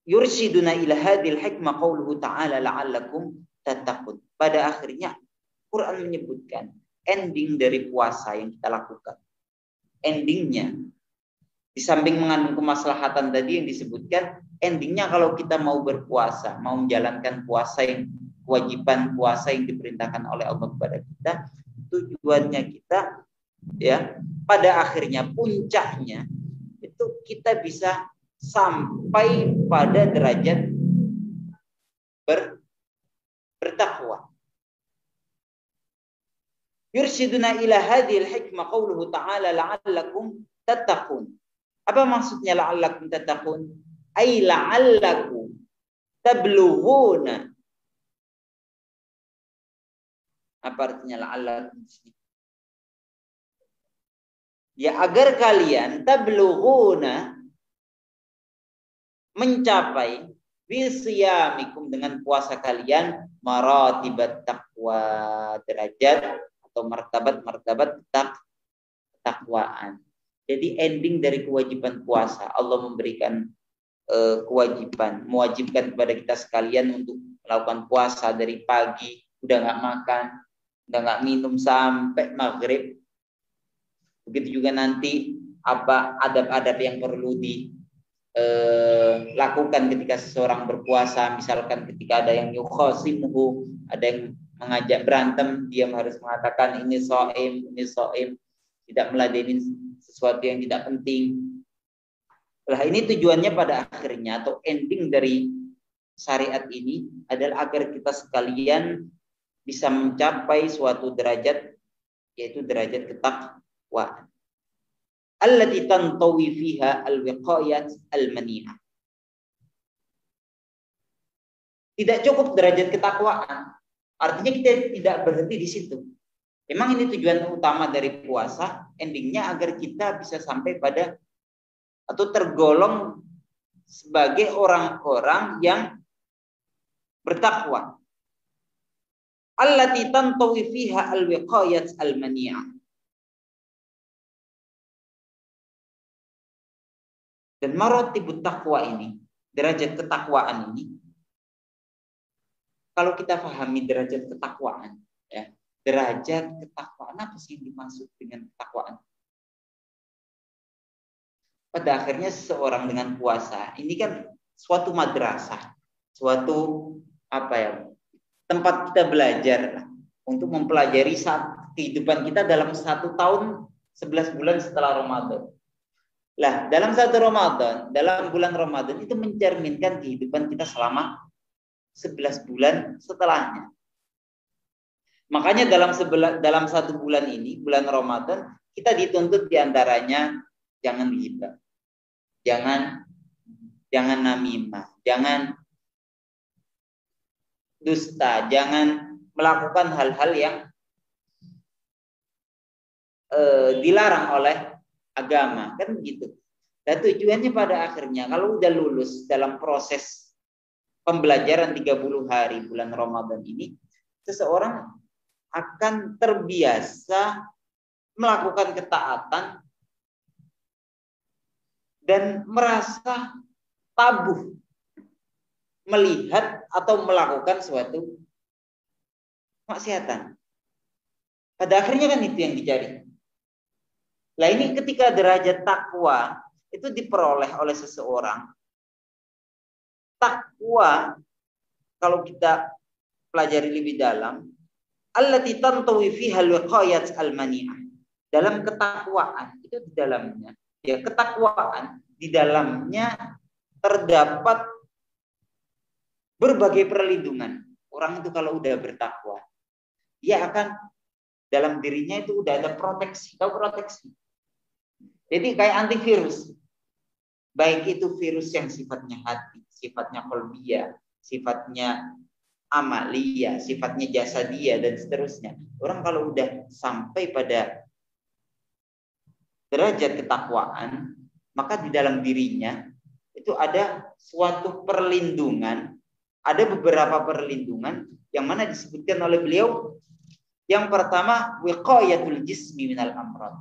yursiduna ila hadhil hikmah qauluhu ta'ala la'allakum tattaqun. Pada akhirnya Quran menyebutkan ending dari puasa yang kita lakukan. Endingnya, di samping mengandung kemaslahatan tadi yang disebutkan, endingnya kalau kita mau berpuasa, mau menjalankan puasa yang kewajiban puasa yang diperintahkan oleh Allah kepada kita, tujuannya kita ya pada akhirnya puncaknya itu kita bisa sampai pada derajat bertakwa. Yursiduna ila hadhil hikmah qauluhu ta'ala la'allakum tattaqun. Apa maksudnya la'allakum tattaqun? Ai la'allakum tablughuna. Apa artinya la'allakum? Ya agar kalian tablughuna, mencapai bisiyamikum, dengan puasa kalian, maratibat taqwa, derajat atau martabat ketakwaan. Jadi ending dari kewajiban puasa, Allah memberikan kewajiban, mewajibkan kepada kita sekalian untuk melakukan puasa dari pagi, udah nggak makan, udah nggak minum sampai maghrib. Begitu juga nanti apa adab-adab yang perlu dilakukan ketika seseorang berpuasa. Misalkan ketika ada yang yukhasimuhu, ada yang mengajak berantem, dia harus mengatakan ini so'im, tidak meladeni sesuatu yang tidak penting. Nah, ini tujuannya pada akhirnya atau ending dari syariat ini adalah agar kita sekalian bisa mencapai suatu derajat, yaitu derajat ketakwaan. Allati tantawi fiha al-wiqayat al-mani'ah. Tidak cukup derajat ketakwaan. Artinya kita tidak berhenti di situ. Memang ini tujuan utama dari puasa, endingnya agar kita bisa sampai pada atau tergolong sebagai orang-orang yang bertakwa. Allati tantawi fiha al-wiqayat al-mani'ah. Dan maratibut taqwa ini, derajat ketakwaan ini, kalau kita pahami derajat ketakwaan, ya, derajat ketakwaan apa sih yang dimaksud dengan ketakwaan? Pada akhirnya seseorang dengan puasa, ini kan suatu madrasah, suatu tempat kita belajar untuk mempelajari kehidupan kita dalam 1 tahun 11 bulan setelah Ramadan. Lah, dalam dalam bulan Ramadan itu mencerminkan kehidupan kita selama 11 bulan setelahnya. Makanya dalam 1 bulan ini, bulan Ramadan, kita dituntut diantaranya jangan ghibah, jangan namimah, jangan dusta, jangan melakukan hal-hal yang dilarang oleh agama, kan begitu. Dan tujuannya pada akhirnya kalau udah lulus dalam proses pembelajaran 30 hari bulan Ramadan ini, seseorang akan terbiasa melakukan ketaatan dan merasa tabuh melihat atau melakukan suatu maksiatan. Pada akhirnya kan itu yang dicari. Nah ini ketika derajat takwa itu diperoleh oleh seseorang. Takwa kalau kita pelajari lebih dalam, allati tantawi fiha al-wiqayat al-mani'ah. Dalam ketakwaan itu di dalamnya, ya ketakwaan di dalamnya terdapat berbagai perlindungan. Orang itu kalau udah bertakwa, dia akan dalam dirinya itu udah ada proteksi. Tahu proteksi? Jadi kayak antivirus. Baik itu virus yang sifatnya hati, sifatnya qalbiyah, sifatnya amalia, sifatnya jasadiyah dan seterusnya. Orang kalau udah sampai pada derajat ketakwaan, maka di dalam dirinya itu ada suatu perlindungan, ada beberapa perlindungan yang mana disebutkan oleh beliau. Yang pertama, wiqayatul jismi minal amrad.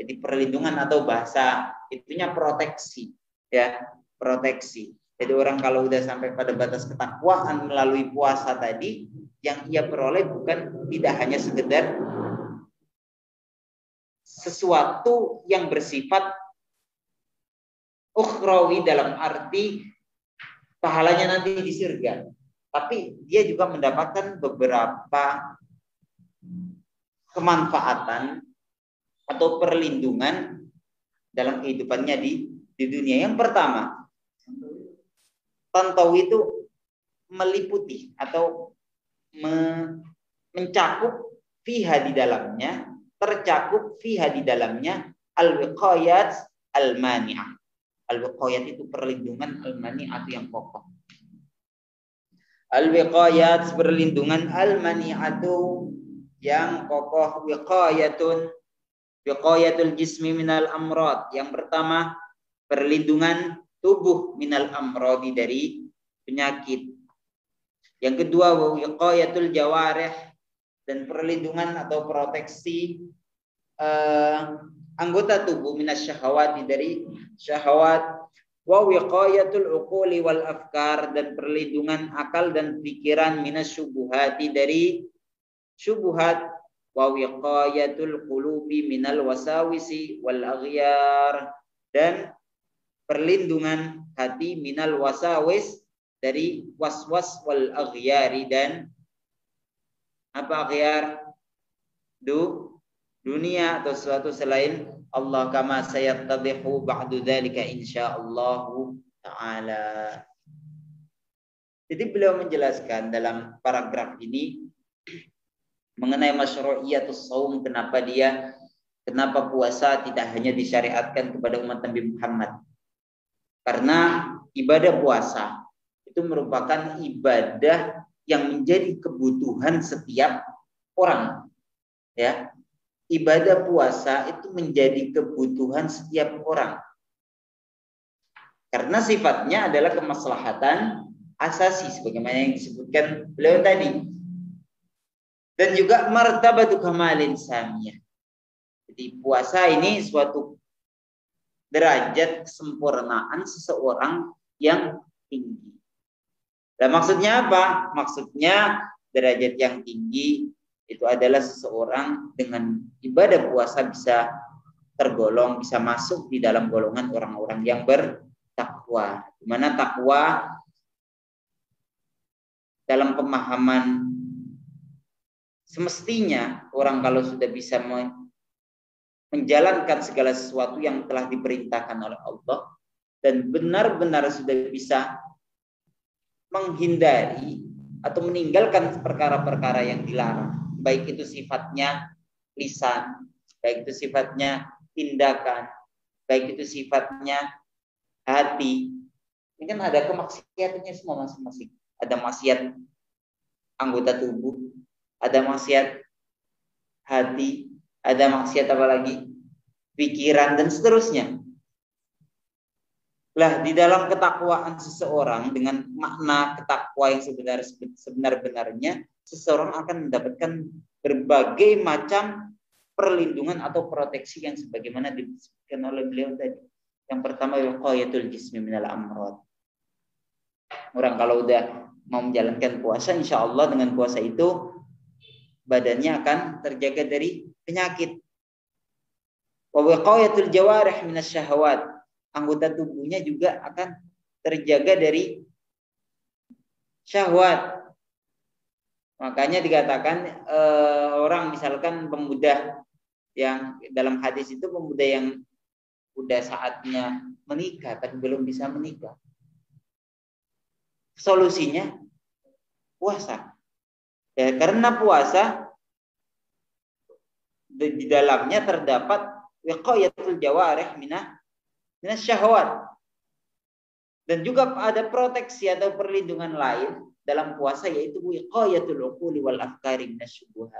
Jadi perlindungan atau bahasa itunya proteksi, ya, proteksi. Jadi orang kalau udah sampai pada batas ketakwaan melalui puasa tadi, yang ia peroleh bukan tidak hanya sekedar sesuatu yang bersifat ukhrawi dalam arti pahalanya nanti di surga, tapi dia juga mendapatkan beberapa kemanfaatan atau perlindungan dalam kehidupannya di dunia. Yang pertama, tantawi itu meliputi atau mencakup fiha di dalamnya, tercakup fiha di dalamnya al-wiqayat al-mani'ah. Al-wiqayat itu perlindungan, al-mani'ah itu yang kokoh. Al-wiqayat perlindungan, al-mani'atu yang kokoh. Wiqayatul jismi minal amrad. Yang pertama, perlindungan tubuh minal amradi dari penyakit. Yang kedua, wiqayatul jawarih, dan perlindungan atau proteksi anggota tubuh minas syahwati dari syahwat. Wa wiqayatul uquli wal afkar, dan perlindungan akal dan pikiran minas syubuhati dari syubuhat. Wa wiqayatul qulubi minal wasawisi wal aghyar, dan perlindungan hati minal wasawis dari waswas wal aghyari, dan apa aghyar? Dunia atau sesuatu selain Allah, kama sayattadhihu ba'du dzalika insyaallah taala. Jadi beliau menjelaskan dalam paragraf ini mengenai masyru'iyatus shaum, kenapa puasa tidak hanya disyariatkan kepada umat Nabi Muhammad. Karena ibadah puasa itu merupakan ibadah yang menjadi kebutuhan setiap orang. Ya. Ibadah puasa itu menjadi kebutuhan setiap orang. Karena sifatnya adalah kemaslahatan asasi sebagaimana yang disebutkan beliau tadi. Dan juga martabatu kamalin samiyah. Jadi puasa ini suatu derajat kesempurnaan seseorang yang tinggi. Dan maksudnya apa? Maksudnya derajat yang tinggi itu adalah seseorang dengan ibadah puasa bisa tergolong, bisa masuk di dalam golongan orang-orang yang bertakwa. Di mana takwa dalam pemahaman semestinya orang kalau sudah bisa menjalankan segala sesuatu yang telah diperintahkan oleh Allah dan benar-benar sudah bisa menghindari atau meninggalkan perkara-perkara yang dilarang, baik itu sifatnya lisan, baik itu sifatnya tindakan, baik itu sifatnya hati. Ini kan ada kemaksiatannya semua masing-masing. Ada maksiat anggota tubuh, ada maksiat hati, ada maksiat apa lagi? Pikiran dan seterusnya. Lah di dalam ketakwaan seseorang dengan makna ketakwa yang sebenar-benarnya, seseorang akan mendapatkan berbagai macam perlindungan atau proteksi yang sebagaimana disebutkan oleh beliau tadi. Yang pertama wiqayatul jismi minal amrad. Orang kalau udah mau menjalankan puasa, insya Allah dengan puasa itu badannya akan terjaga dari penyakit. Wa wiqayatul jawarih minasyahawat. Anggota tubuhnya juga akan terjaga dari syahwat. Makanya dikatakan orang misalkan pemuda yang dalam hadis itu pemuda yang udah saatnya menikah tapi belum bisa menikah. Solusinya puasa. Ya, karena puasa di dalamnya terdapat wiqayatul jawarih minas syahwat. Dan juga ada proteksi atau perlindungan lain dalam puasa yaitu wiqayatul uquli wal afkari minasyubuhat.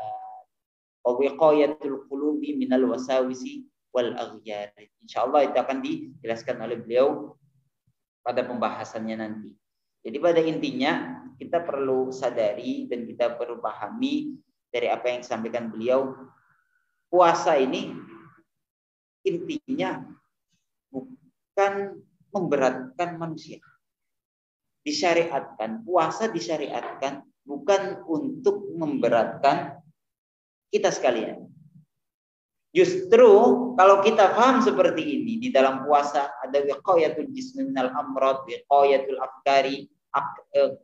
Wa wiqayatul qulubi minal wasawisi wal aghyar. Insyaallah itu akan dijelaskan oleh beliau pada pembahasannya nanti. Jadi pada intinya kita perlu sadari dan kita perlu pahami dari apa yang disampaikan beliau, puasa ini intinya bukan memberatkan manusia. Disyariatkan, puasa disyariatkan bukan untuk memberatkan kita sekalian. Justru kalau kita paham seperti ini, di dalam puasa ada wiqayatul jismi minal amrad, wiqayatul afkari,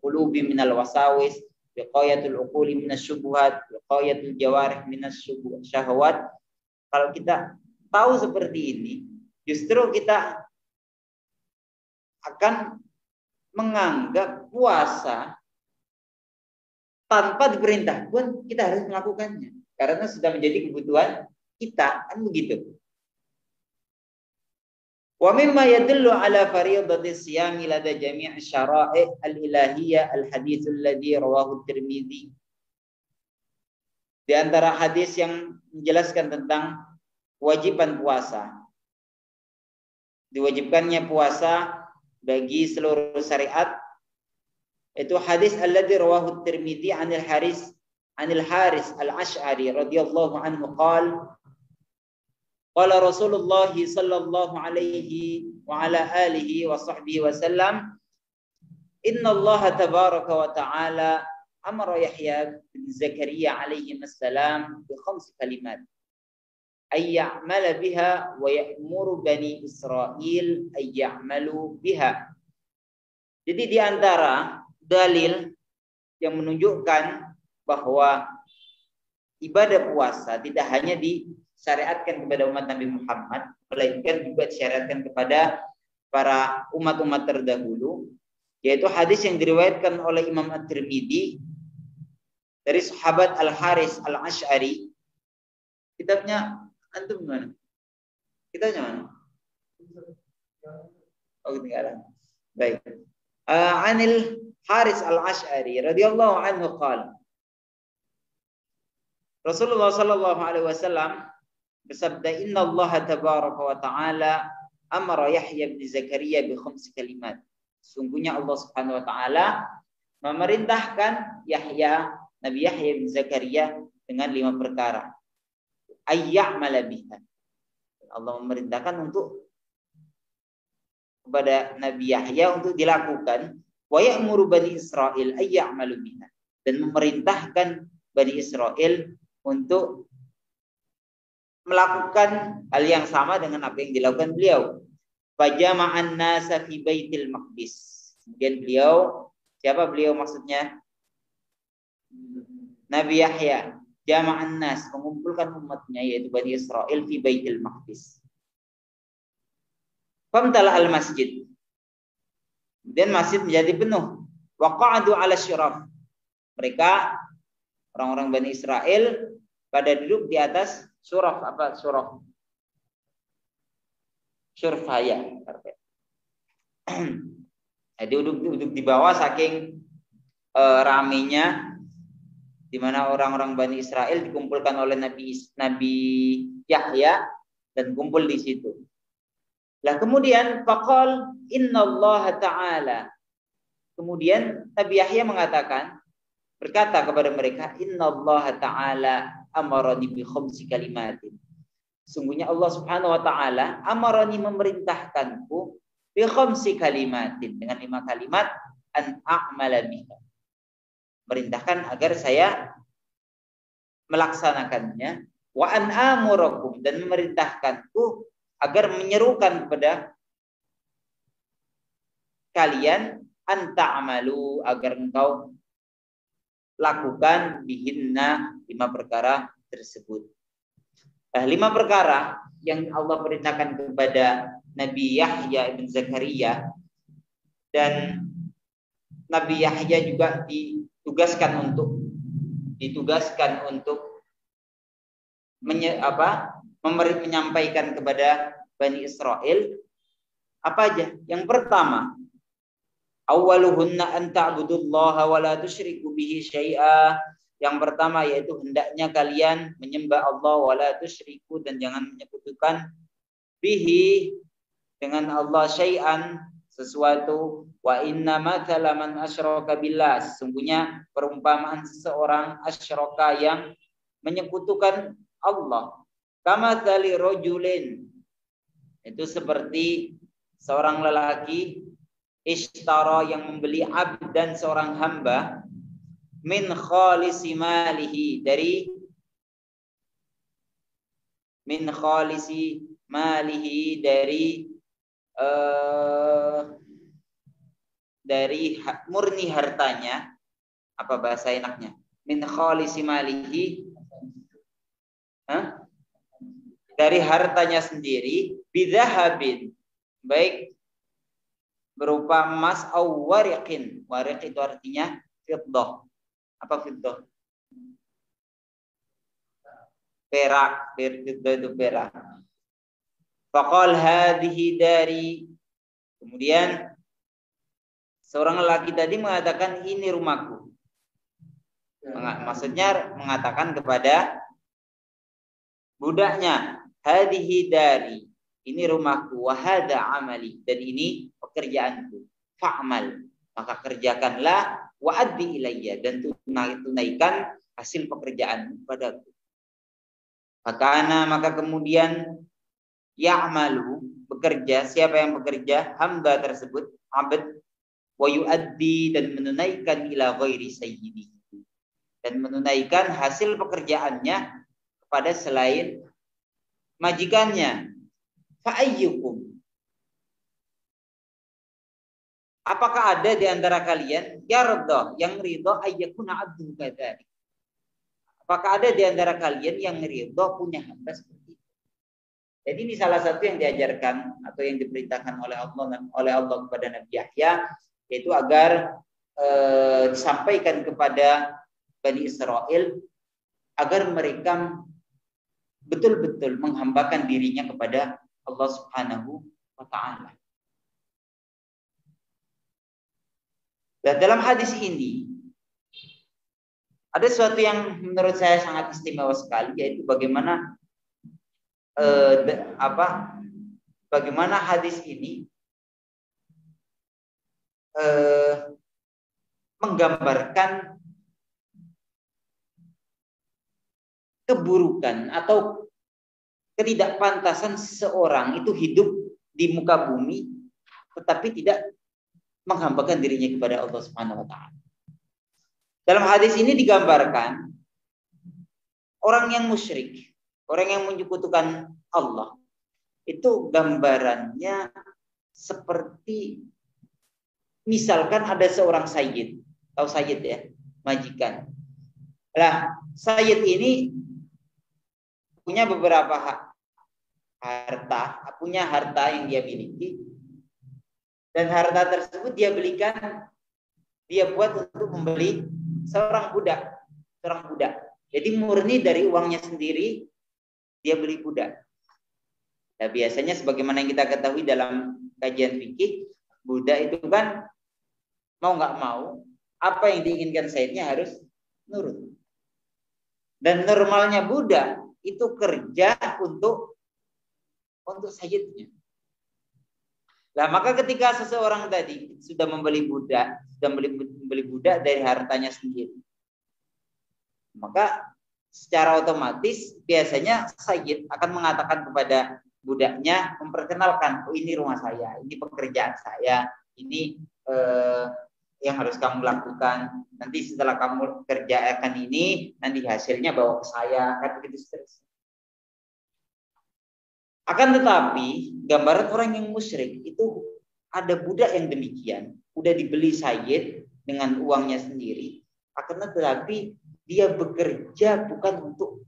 qulubi minal wasawis, wiqayatul uquli minasyubuhat, wiqayatul jawarih minasyahawat. Kalau kita tahu seperti ini, justru kita akan menganggap puasa tanpa diperintah pun kita harus melakukannya karena sudah menjadi kebutuhan kita, kan begitu. Wa mimma yadullu ala fariidati siyami lada jami' syara'i' al-ilahiyyah al-hadits alladhi rawahu Tirmidzi. Di antara hadis yang menjelaskan tentang kewajiban puasa, diwajibkannya puasa bagi seluruh syariat, itu hadis alladzi rawahu Tirmidzi anil Haris al-Asy'ari radhiyallahu anhu qala qala Rasulullah sallallahu alaihi wa ala alihi wa sahbihi wasallam inna Allah tabaraka wa ta'ala amara Yahya bin Zakaria alaihi assalam bi 5 kalimat ay ya'mala biha wa ya'muru bani Israil ay ya'malu biha. Jadi di antara dalil yang menunjukkan bahwa ibadah puasa tidak hanya disyariatkan kepada umat Nabi Muhammad, melainkan juga disyariatkan kepada para umat-umat terdahulu, yaitu hadis yang diriwayatkan oleh Imam At-Tirmidzi dari sahabat Al-Haris Al-Asy'ari. Kitabnya antum mana? Kitabnya mana? Oh, ketinggalan. Baik. Anil Haris Al-Asy'ari radhiyallahu anhu qala Rasulullah sallallahu alaihi wasallam bersabda, "Inna Allah tabaraka wa ta'ala amara Yahya bin Zakaria bi 5 kalimat." Sungguhnya Allah Subhanahu wa taala memerintahkan Nabi Yahya bin Zakaria dengan 5 perkara. Ayya'mala biha. Allah memerintahkan untuk kepada Nabi Yahya untuk dilakukan, wa ya'muru bani Israil ayya'malu biha, dan memerintahkan Bani Israel untuk melakukan hal yang sama dengan apa yang dilakukan beliau. Fajama'an nasa fi baitil maqdis. Kemudian siapa beliau maksudnya? Nabi Yahya. Jama'an nas, mengumpulkan umatnya yaitu Bani Israel fi baitil maqdis. Famtala al-masjid. Kemudian masjid menjadi penuh. Waqa'adu 'ala syiraf. Mereka orang-orang Bani Israel pada duduk di atas suraf. Apa suraf? Surfaya. Jadi duduk di bawah saking ramenya, di mana orang-orang Bani Israel dikumpulkan oleh Nabi Yahya dan kumpul di situ. Lah kemudian faqal innallaha ta'ala. Kemudian Nabi Yahya berkata kepada mereka, innallaha ta'ala amarani bi 5 kalimatin. Sungguhnya Allah Subhanahu wa taala amarani, memerintahkanku bi 5 kalimatin, dengan 5 kalimat, an a'mala biha. Merintahkan agar saya melaksanakannya, wa an amurakum, dan memerintahkanku agar menyerukan kepada kalian anta amalu, agar engkau lakukan bihinna 5 perkara tersebut. Nah, 5 perkara yang Allah perintahkan kepada Nabi Yahya ibn Zakaria, dan Nabi Yahya juga ditugaskan untuk menyampaikan kepada Bani Israel. Apa aja? Yang pertama, awwaluhunna an ta'budullaha wa la tusyriku bihi syai'a. Yang pertama yaitu hendaknya kalian menyembah Allah wa la tusyriku, dan jangan menyekutukan bihi dengan Allah syai'an, sesuatu. Wa inna mathala man asyraka billah, sesungguhnya perumpamaan seseorang asyraka yang menyekutukan Allah, kama tali rojulin, itu seperti seorang lelaki ishtara yang membeli abdan, seorang hamba, min khalisi malihi, dari murni hartanya. Apa bahasa enaknya? Min khalisi malihi, dari hartanya sendiri, bidzahabin, baik berupa emas, au wariqin. Wariq itu artinya fiddah. Apa fiddah? Perak. Fiddah itu perak. Faqal hadhihi dari, kemudian seorang lelaki tadi mengatakan, ini rumahku. Maksudnya mengatakan kepada budaknya, hadhihi dari, ini rumahku, wa hadza amali, dan ini pekerjaanku. Fa'mal, maka kerjakanlah, wa addi ilayya, dan tunaikan hasil pekerjaanmu padaku. Maka kemudian ya'malu, bekerja. Siapa yang bekerja? Hamba tersebut, abd, wa yu'addi, dan menunaikan ila ghairi sayyidi, dan menunaikan hasil pekerjaannya kepada selain majikannya. Fa'ayyukum, apakah ada di antara kalian yarda, yang ridha ayyakuna abdu kadzalik? Apakah ada di antara kalian yang ridha punya hamba seperti itu? Jadi ini salah satu yang diajarkan atau yang diperintahkan oleh Allah kepada Nabi Yahya, yaitu agar disampaikan kepada Bani Israel agar mereka betul-betul menghambakan dirinya kepada Allah Subhanahu wa ta'ala. Dan dalam hadis ini ada sesuatu yang menurut saya sangat istimewa sekali, yaitu bagaimana hadis ini menggambarkan keburukan atau ketidakpantasan seseorang itu hidup di muka bumi tetapi tidak menghambakan dirinya kepada Allah Subhanahu wa ta'ala. Dalam hadis ini digambarkan orang yang musyrik, orang yang menyekutukan Allah, itu gambarannya seperti misalkan ada seorang sayyid, tahu sayyid ya, majikan. Nah, sayyid ini punya beberapa harta, punya harta yang dia miliki, dan harta tersebut dia buat untuk membeli seorang budak. Jadi murni dari uangnya sendiri dia beli budak. Nah, biasanya sebagaimana yang kita ketahui dalam kajian fikih, budak itu kan mau nggak mau, apa yang diinginkan sayyidnya harus nurut. Dan normalnya budak itu kerja untuk sayyidnya. Nah, maka ketika seseorang tadi sudah membeli budak dari hartanya sendiri, maka secara otomatis biasanya sayyid akan mengatakan kepada budaknya, memperkenalkan, oh ini rumah saya, ini pekerjaan saya, ini yang harus kamu lakukan. Nanti setelah kamu kerjakan ini, nanti hasilnya bawa ke saya, kan begitu seterusnya. Akan tetapi gambaran orang yang musyrik itu ada budak yang demikian, udah dibeli sayyid dengan uangnya sendiri. Akan tetapi dia bekerja bukan untuk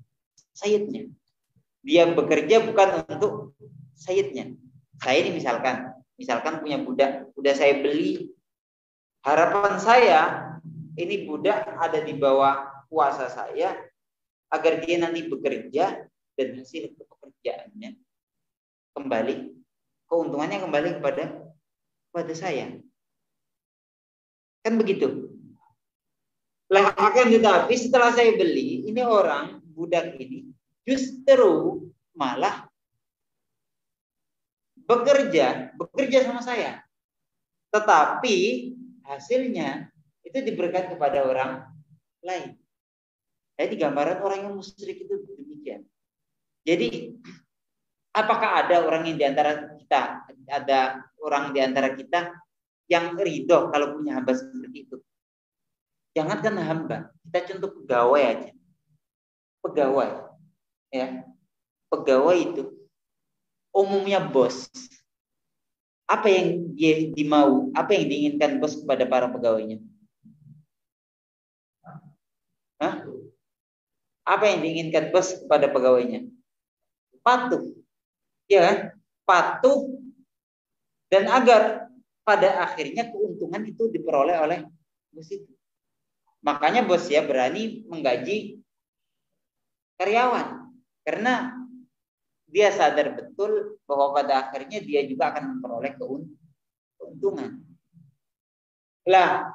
sayyidnya. Dia bekerja bukan untuk sayyidnya. Saya ini misalkan punya budak, udah saya beli. Harapan saya ini budak ada di bawah kuasa saya agar dia nanti bekerja dan hasil pekerjaannya kembali, keuntungannya kembali kepada saya. Kan begitu. Lah akan tetapi setelah saya beli, ini orang budak ini justru malah bekerja sama saya. Tetapi hasilnya itu diberikan kepada orang lain. Jadi gambaran orang yang musyrik itu demikian. Jadi apakah ada orang yang di antara kita yang ridho kalau punya hamba seperti itu? Jangankan hamba, kita contoh pegawai aja. Pegawai, ya, pegawai itu umumnya bos. Apa yang dia dimau? Apa yang diinginkan bos kepada para pegawainya? Hah? Apa yang diinginkan bos kepada pegawainya? Patuh. Ya kan? Patuh dan agar pada akhirnya keuntungan itu diperoleh oleh bos itu. Makanya bos ya berani menggaji karyawan karena dia sadar betul bahwa pada akhirnya dia juga akan memperoleh keuntungan. Lah,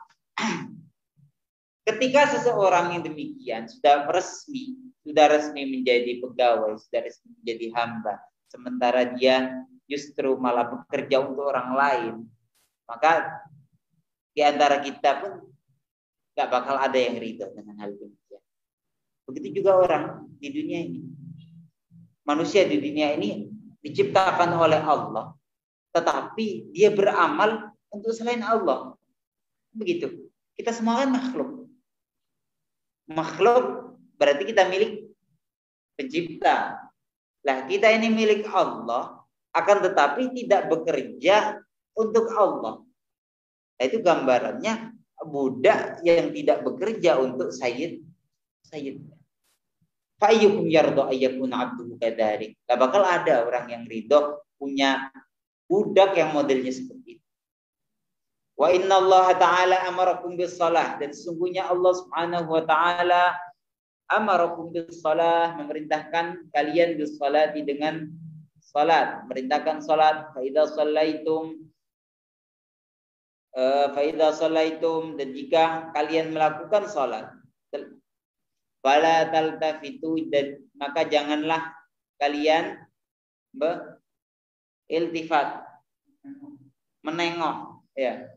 ketika seseorang yang demikian sudah resmi menjadi pegawai, sudah resmi menjadi hamba, sementara dia justru malah bekerja untuk orang lain, maka di antara kita pun gak bakal ada yang ridho dengan hal demikian. Begitu juga orang di dunia ini. Manusia di dunia ini diciptakan oleh Allah, tetapi dia beramal untuk selain Allah. Begitu. Kita semua kan makhluk. Makhluk berarti kita milik pencipta. Lah kita ini milik Allah, akan tetapi tidak bekerja untuk Allah. Nah, itu gambarannya budak yang tidak bekerja untuk sayyid. Fa'ayyukum yarda ayyakuna abduhu kadzalik. Lah bakal ada orang yang ridho punya budak yang modelnya seperti itu. Wa innallaha ta'ala amarakum bis shalah, dan sesungguhnya Allah Subhanahu wa taala amarakum bis shalah, memerintahkan kalian bis salati dengan salat, memerintahkan salat. Fa idza shallaitum, dan jika kalian melakukan salat, fala taltafitu, dan maka janganlah kalian iltifat, menengok, ya.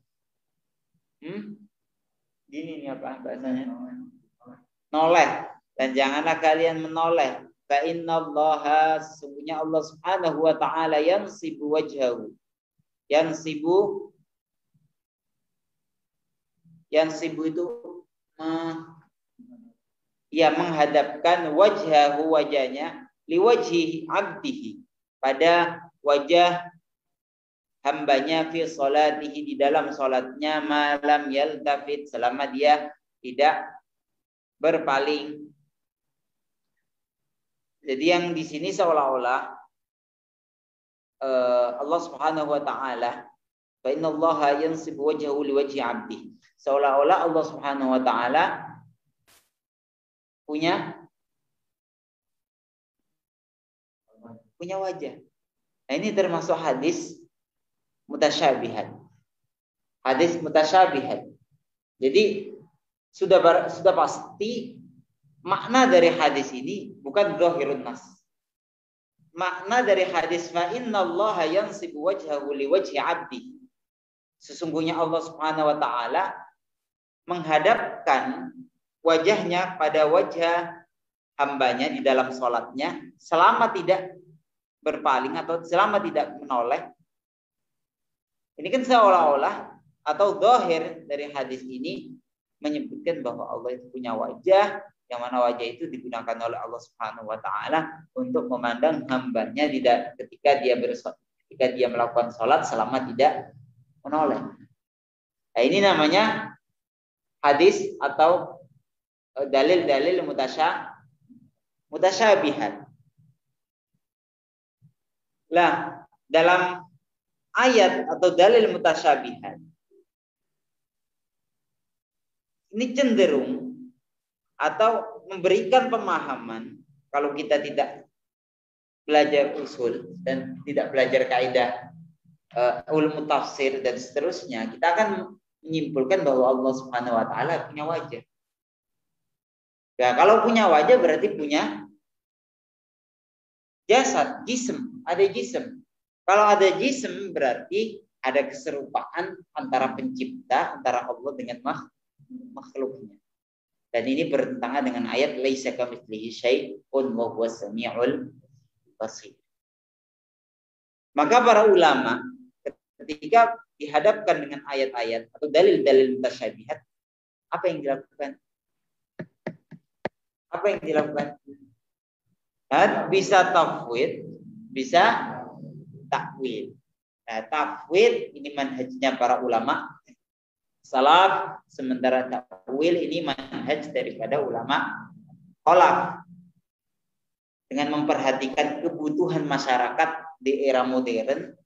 Gini nih apa bahasanya? Noleh, dan janganlah kalian menoleh. Fa innallaha, sesungguhnya Allah Subhanahu wa taala yansibu wajhahu. Yansibu itu ia menghadapkan wajhahu, wajahnya, liwajhi abdihi, pada wajah hambanya, fi salatihi, di dalam salatnya, malam yaltafit, selama dia tidak berpaling. Jadi yang di sini seolah-olah Allah Subhanahu wa taala, fa innallaha yansibu wajhahu liwajhi abdihi, seolah-olah Allah Subhanahu wa taala punya wajah. Nah, ini termasuk hadis mutasyabihat. Hadis mutasyabihat. Jadi sudah pasti makna dari hadis ini bukan zahirun nas. Makna dari hadis fa innallaha yansibu wajhahu liwajhi abdi, sesungguhnya Allah Subhanahu wa taala menghadapkan wajahnya pada wajah hambanya di dalam sholatnya selama tidak berpaling atau selama tidak menoleh. Ini kan seolah-olah atau zahir dari hadis ini menyebutkan bahwa Allah itu punya wajah, yang mana wajah itu digunakan oleh Allah Subhanahu wa taala untuk memandang hambanya ketika dia melakukan sholat selama tidak menoleh. Nah, ini namanya hadis atau dalil-dalil mutasyabihat. Lah, dalam ayat atau dalil mutasyabihat ini cenderung atau memberikan pemahaman, kalau kita tidak belajar usul dan tidak belajar kaidah ulum tafsir dan seterusnya, kita akan menyimpulkan bahwa Allah Subhanahu wa taala punya wajah. Ya, kalau punya wajah berarti punya jasad, jism, ada jism. Kalau ada jism berarti ada keserupaan antara pencipta, antara Allah dengan makhluknya. Dan ini bertentangan dengan ayat laisa kamitslihi syai'un wa huwas samiul basir. Maka para ulama ketika dihadapkan dengan ayat-ayat atau dalil-dalil mutasyabihat, apa yang dilakukan? Apa yang dilakukan? Bisa tafwid, bisa takwil. Nah, tafwid ini manhajnya para ulama salaf, sementara takwil ini manhaj daripada ulama khalaf. Dengan memperhatikan kebutuhan masyarakat di era modern,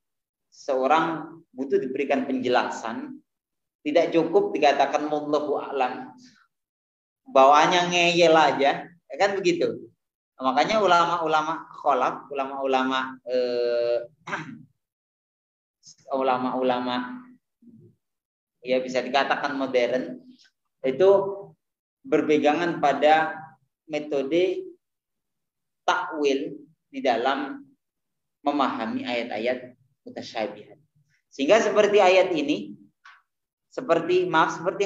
seorang butuh diberikan penjelasan, tidak cukup dikatakan wallahu a'lam, bawaannya ngeyel aja, ya kan begitu. Makanya ulama-ulama khalaf, ulama-ulama ya bisa dikatakan modern itu berpegangan pada metode takwil di dalam memahami ayat-ayat mutasyabihat. Sehingga seperti ayat ini, seperti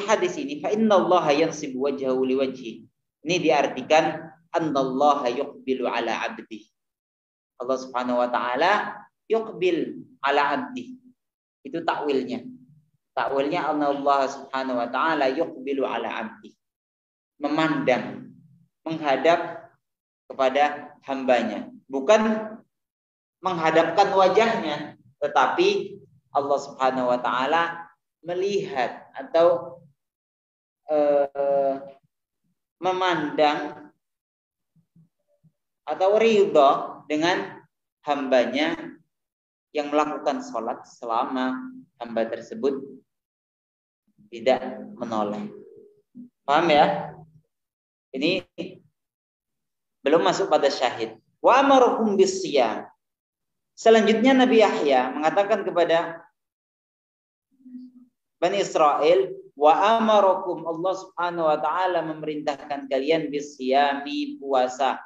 hadis ini, fa innallaha yansibu wajhahu liwajhi. Ini diartikan annallaha yuqbilu ala abdi. Allah Subhanahu wa taala yuqbil ala abdi. Itu takwilnya. Takwilnya Allah Subhanahu wa taala yuqbilu ala abdi. Memandang, menghadap kepada hambanya. Bukan menghadapkan wajahnya, tetapi Allah Subhanahu wa taala melihat atau memandang atau ridha dengan hambanya yang melakukan sholat selama hamba tersebut tidak menoleh. Paham ya? Ini belum masuk pada syahid. Wa amaruhum bisiyam. Selanjutnya Nabi Yahya mengatakan kepada Bani Israel, wa amarakum, Allah Subhanahu wa taala memerintahkan kalian bisiyami, puasa.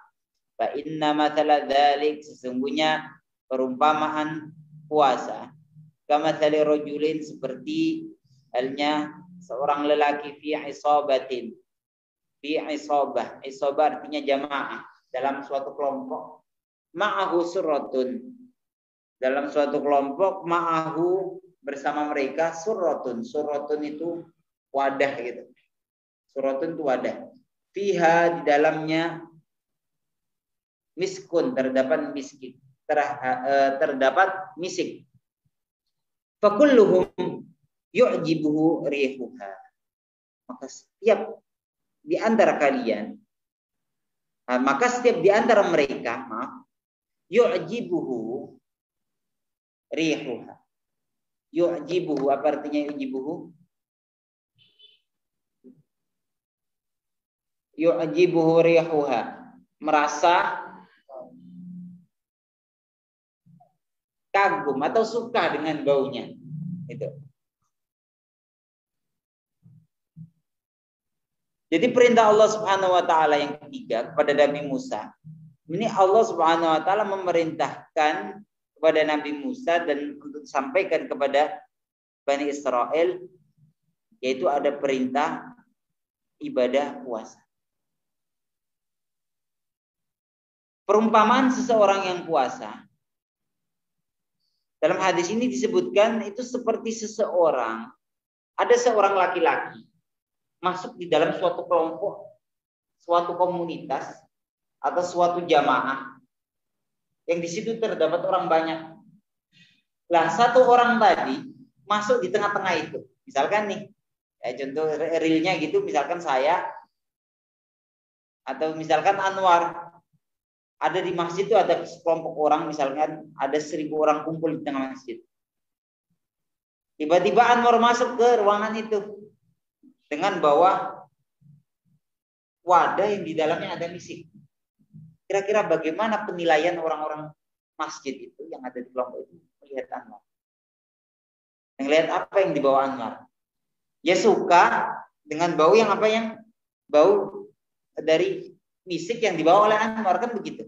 Fa inna mathala dzalik, sesungguhnya perumpamaan puasa, kama tsali rajulin, seperti halnya seorang lelaki fi isabatin. Fi isabah, isabah artinya jamaah, dalam suatu kelompok. Ma'ahu surratun, dalam suatu kelompok, ma'ahu, bersama mereka, surratun. Surratun itu wadah gitu. Surratun itu wadah. Fiha, di dalamnya miskun, terdapat miskin, terdapat misik. Fakulluhum yu'jibuhu rihuha. Maka setiap di antara kalian, maka setiap di antara mereka, yu'jibuhu rihuha. Yu'jibuhu, apa artinya yu'jibuhu? Yu'jibuhu rihuha, merasa kagum atau suka dengan baunya. Itu. Jadi perintah Allah Subhanahu wa taala yang ketiga kepada Nabi Musa. Ini Allah Subhanahu wa taala memerintahkan kepada Nabi Musa dan untuk disampaikan kepada Bani Israel, yaitu ada perintah ibadah puasa. Perumpamaan seseorang yang puasa dalam hadis ini disebutkan itu seperti seseorang ada seorang laki-laki masuk di dalam suatu kelompok, suatu komunitas atau suatu jamaah yang di situ terdapat orang banyak. Lah satu orang tadi masuk di tengah-tengah itu. Misalkan nih, ya contoh realnya gitu, misalkan saya atau misalkan Anwar ada di masjid itu, ada sekelompok orang, misalkan ada 1.000 orang kumpul di tengah masjid. Tiba-tiba Anwar masuk ke ruangan itu dengan bawa wadah yang di dalamnya ada misik. Kira-kira bagaimana penilaian orang-orang masjid itu yang ada di kelompok itu melihat Anwar? Melihat apa yang dibawa Anwar? Ya suka dengan bau yang apa, yang bau dari misik yang dibawa oleh Anwar, kan begitu.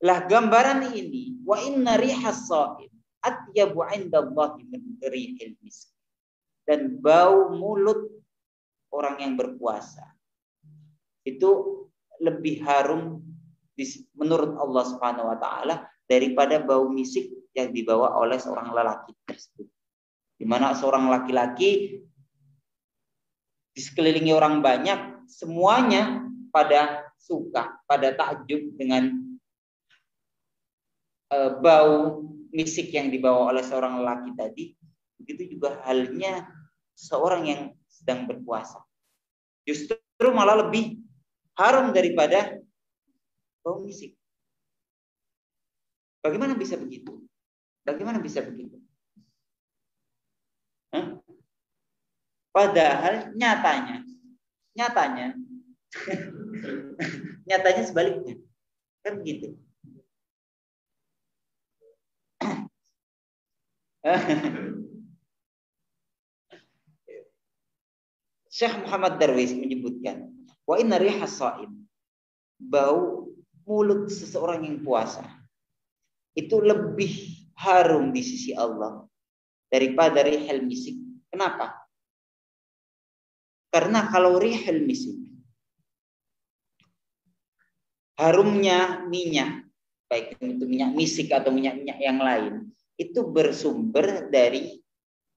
Lah gambaran ini, wa inna rihas shaim atyabu 'indallahi min rihil misk. Dan bau mulut orang yang berpuasa itu lebih harum menurut Allah Subhanahu wa taala daripada bau misik yang dibawa oleh seorang lelaki tersebut. Di mana seorang laki-laki di sekelilingi orang banyak, semuanya pada suka, pada takjub dengan bau misik yang dibawa oleh seorang lelaki tadi. Begitu juga halnya seorang yang sedang berpuasa. Justru malah lebih harum daripada bau misik. Bagaimana bisa begitu? Bagaimana bisa begitu? Padahal nyatanya nyatanya sebaliknya, kan begitu. Syekh Muhammad Darwis menyebutkan, wa inna rihas shaim, bau mulut seseorang yang puasa itu lebih harum di sisi Allah daripada rihal misik. Kenapa? Karena kalau rihal misik, harumnya minyak, baik itu minyak misik atau minyak-minyak yang lain, itu bersumber dari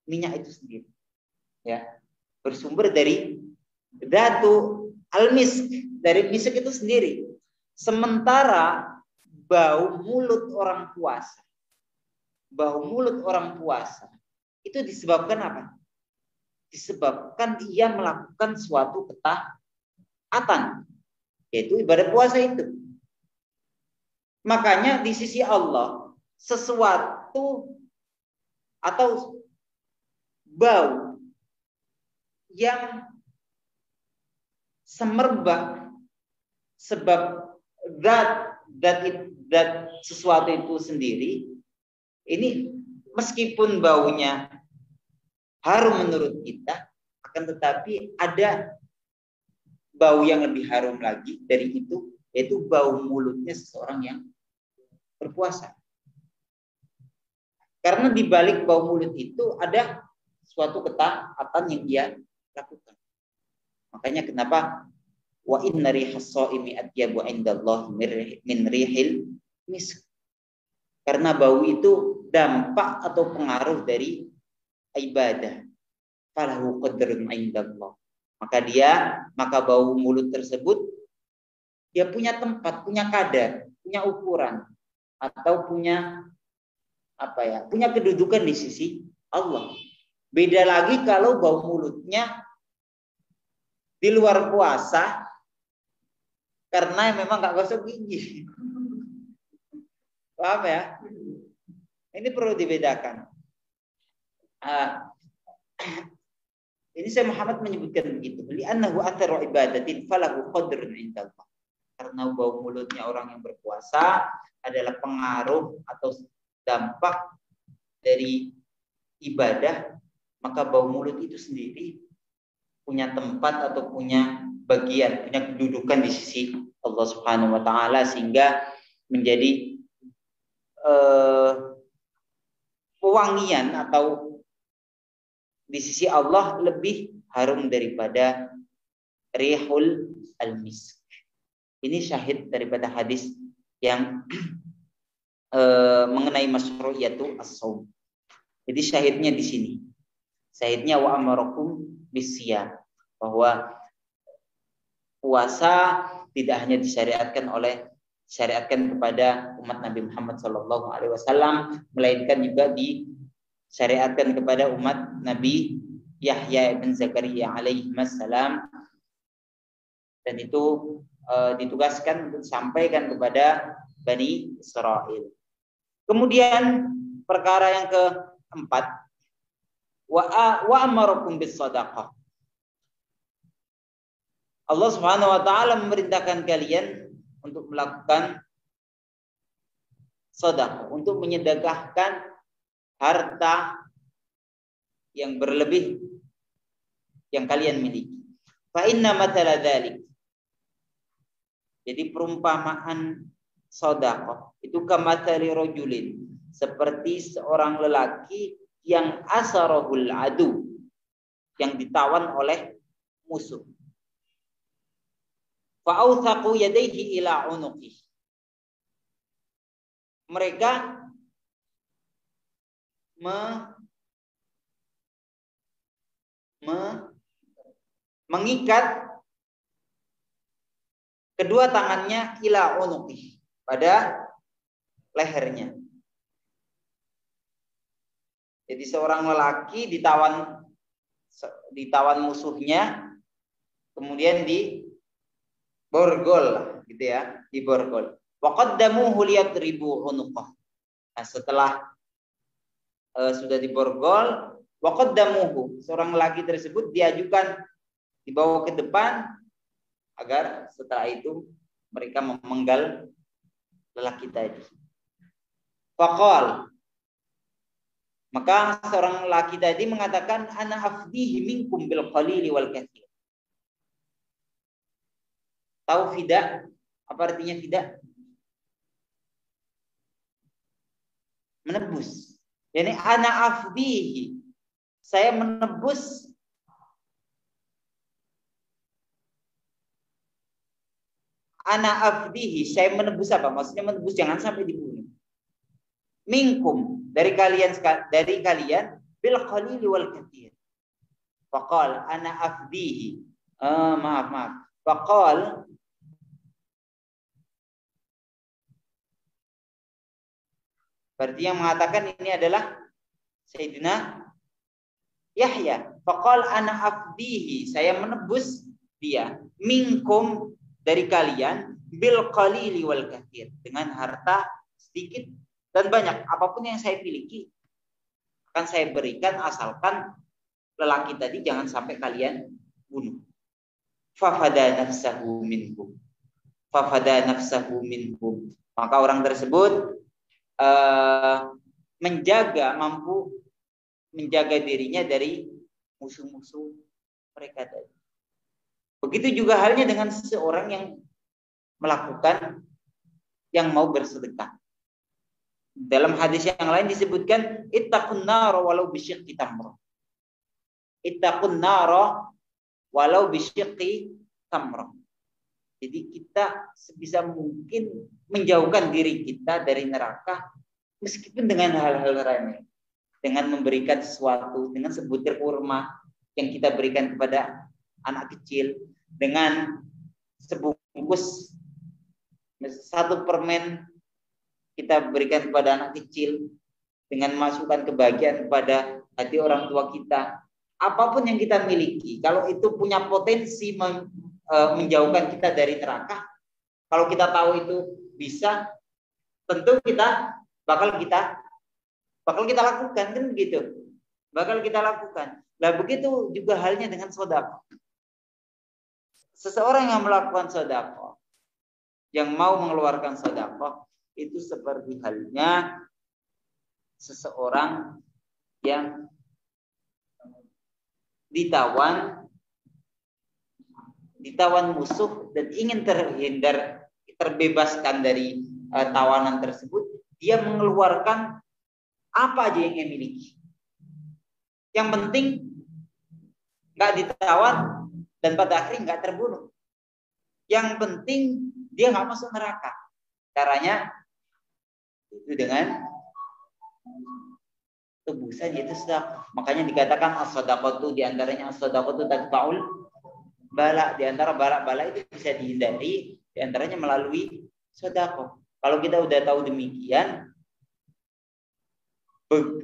minyak itu sendiri. Ya, bersumber dari datu al-misk, dari misik itu sendiri. Sementara bau mulut orang puasa itu disebabkan apa? Disebabkan ia melakukan suatu ketaatan, yaitu ibadah puasa itu. Makanya di sisi Allah sesuatu atau bau yang semerbak sebab zat sesuatu itu sendiri, ini meskipun baunya harum menurut kita, akan tetapi ada bau yang lebih harum lagi dari itu, yaitu bau mulutnya seseorang yang berpuasa. Karena di balik bau mulut itu ada suatu ketaatan yang dia lakukan. Makanya kenapa wa inna rihas shaimi atyabu 'indallahi min rihil misk. Karena bau itu dampak atau pengaruh dari ibadah. Falahu qadrun 'indallah. Maka bau mulut tersebut dia punya tempat, punya kadar, punya ukuran, atau punya punya kedudukan di sisi Allah. Beda lagi kalau bau mulutnya di luar puasa karena memang nggak gosok gigi. Paham ya? Ini perlu dibedakan. Ini Syekh Muhammad menyebutkan begitu. Li'annahu atharu ibadatin falahu qadrun 'indallah. Karena bau mulutnya orang yang berpuasa adalah pengaruh atau dampak dari ibadah, maka bau mulut itu sendiri punya tempat atau punya bagian, punya kedudukan di sisi Allah Subhanahu wa taala, sehingga menjadi pewangian atau di sisi Allah lebih harum daripada rihul al-misk. Ini syahid daripada hadis yang mengenai masyru'iyatu as-shaum. Jadi syahidnya di sini. Syahidnya wa amarakum bisyam, bahwa puasa tidak hanya disyariatkan kepada umat Nabi Muhammad SAW, melainkan juga disyariatkan kepada umat Nabi Yahya ibn Zakaria alaihissalam, dan itu ditugaskan untuk disampaikan kepada Bani Israel. Kemudian perkara yang keempat, wa amarakum bis shadaqah. Allah Subhanahu wa taala memerintahkan kalian untuk melakukan sedekah, untuk menyedekahkan harta yang berlebih yang kalian miliki. Fa inna mathala dzalik. Jadi perumpamaan sedekah itu kamatsali rajulin, seperti seorang lelaki yang asarahul adu, yang ditawan oleh musuh. Fa'authaqu yadayhi ila unuqih. Mereka mengikat kedua tangannya ila unuqih, pada lehernya. Jadi seorang lelaki ditawan musuhnya, kemudian diborgol, gitu ya, diborgol. Wa qaddamuhu liyadribu unuqah. Nah, setelah sudah diborgol, wa qaddamuhu, seorang lelaki tersebut diajukan, dibawa ke depan agar setelah itu mereka memenggal lelaki tadi. Faqal, maka seorang laki tadi mengatakan, ana afdihi minkum bil qalili wal katsir. Tahu fida? Apa artinya fida? Menebus. Yani ana afdihi, saya menebus ana afdihi, saya menebus apa? Maksudnya menebus jangan sampai dibunuh. Minkum, dari kalian bil qalili wal katsir. Faqal ana afdihi. Maaf. Faqal, berarti yang mengatakan ini adalah Sayyidina Yahya. Faqal ana afdihi, saya menebus dia, minkum, dari kalian, bil qalili wal katsir, dengan harta sedikit dan banyak. Apapun yang saya miliki akan saya berikan, asalkan lelaki tadi jangan sampai kalian bunuh. Fafada nafsahu minkum. Fafada nafsahu minkum. Maka orang tersebut mampu menjaga dirinya dari musuh-musuh mereka tadi. Begitu juga halnya dengan seseorang yang mau bersedekah. Dalam hadis yang lain disebutkan, ittaqun nar walau bisyiqqi tamrah. Ittaqun nar walau bisyiqqi tamrah. Jadi kita sebisa mungkin menjauhkan diri kita dari neraka, meskipun dengan hal-hal remeh, dengan memberikan sesuatu, dengan sebutir kurma yang kita berikan kepada anak kecil, dengan sebungkus satu permen kita berikan kepada anak kecil, dengan masukkan kebahagiaan kepada hati orang tua kita. Apapun yang kita miliki, kalau itu punya potensi menjauhkan kita dari neraka, kalau kita tahu itu bisa, tentu kita bakal kita lakukan, kan begitu. Bakal kita lakukan. Nah, begitu juga halnya dengan sedekah. Seseorang yang melakukan sedekah, yang mau mengeluarkan sedekah, itu seperti halnya seseorang yang ditawan musuh dan ingin terbebaskan dari tawanan tersebut. Dia mengeluarkan apa aja yang dia miliki. Yang penting nggak ditawan dan pada akhirnya nggak terbunuh. Yang penting dia nggak masuk neraka. Caranya itu dengan tebusan yaitu sedekah. Makanya dikatakan as-shadaqatu, di antaranya as-shadaqatu tadfa'ul bala, di antara bala-bala itu bisa dihindari di antaranya melalui sedekah. Kalau kita udah tahu demikian,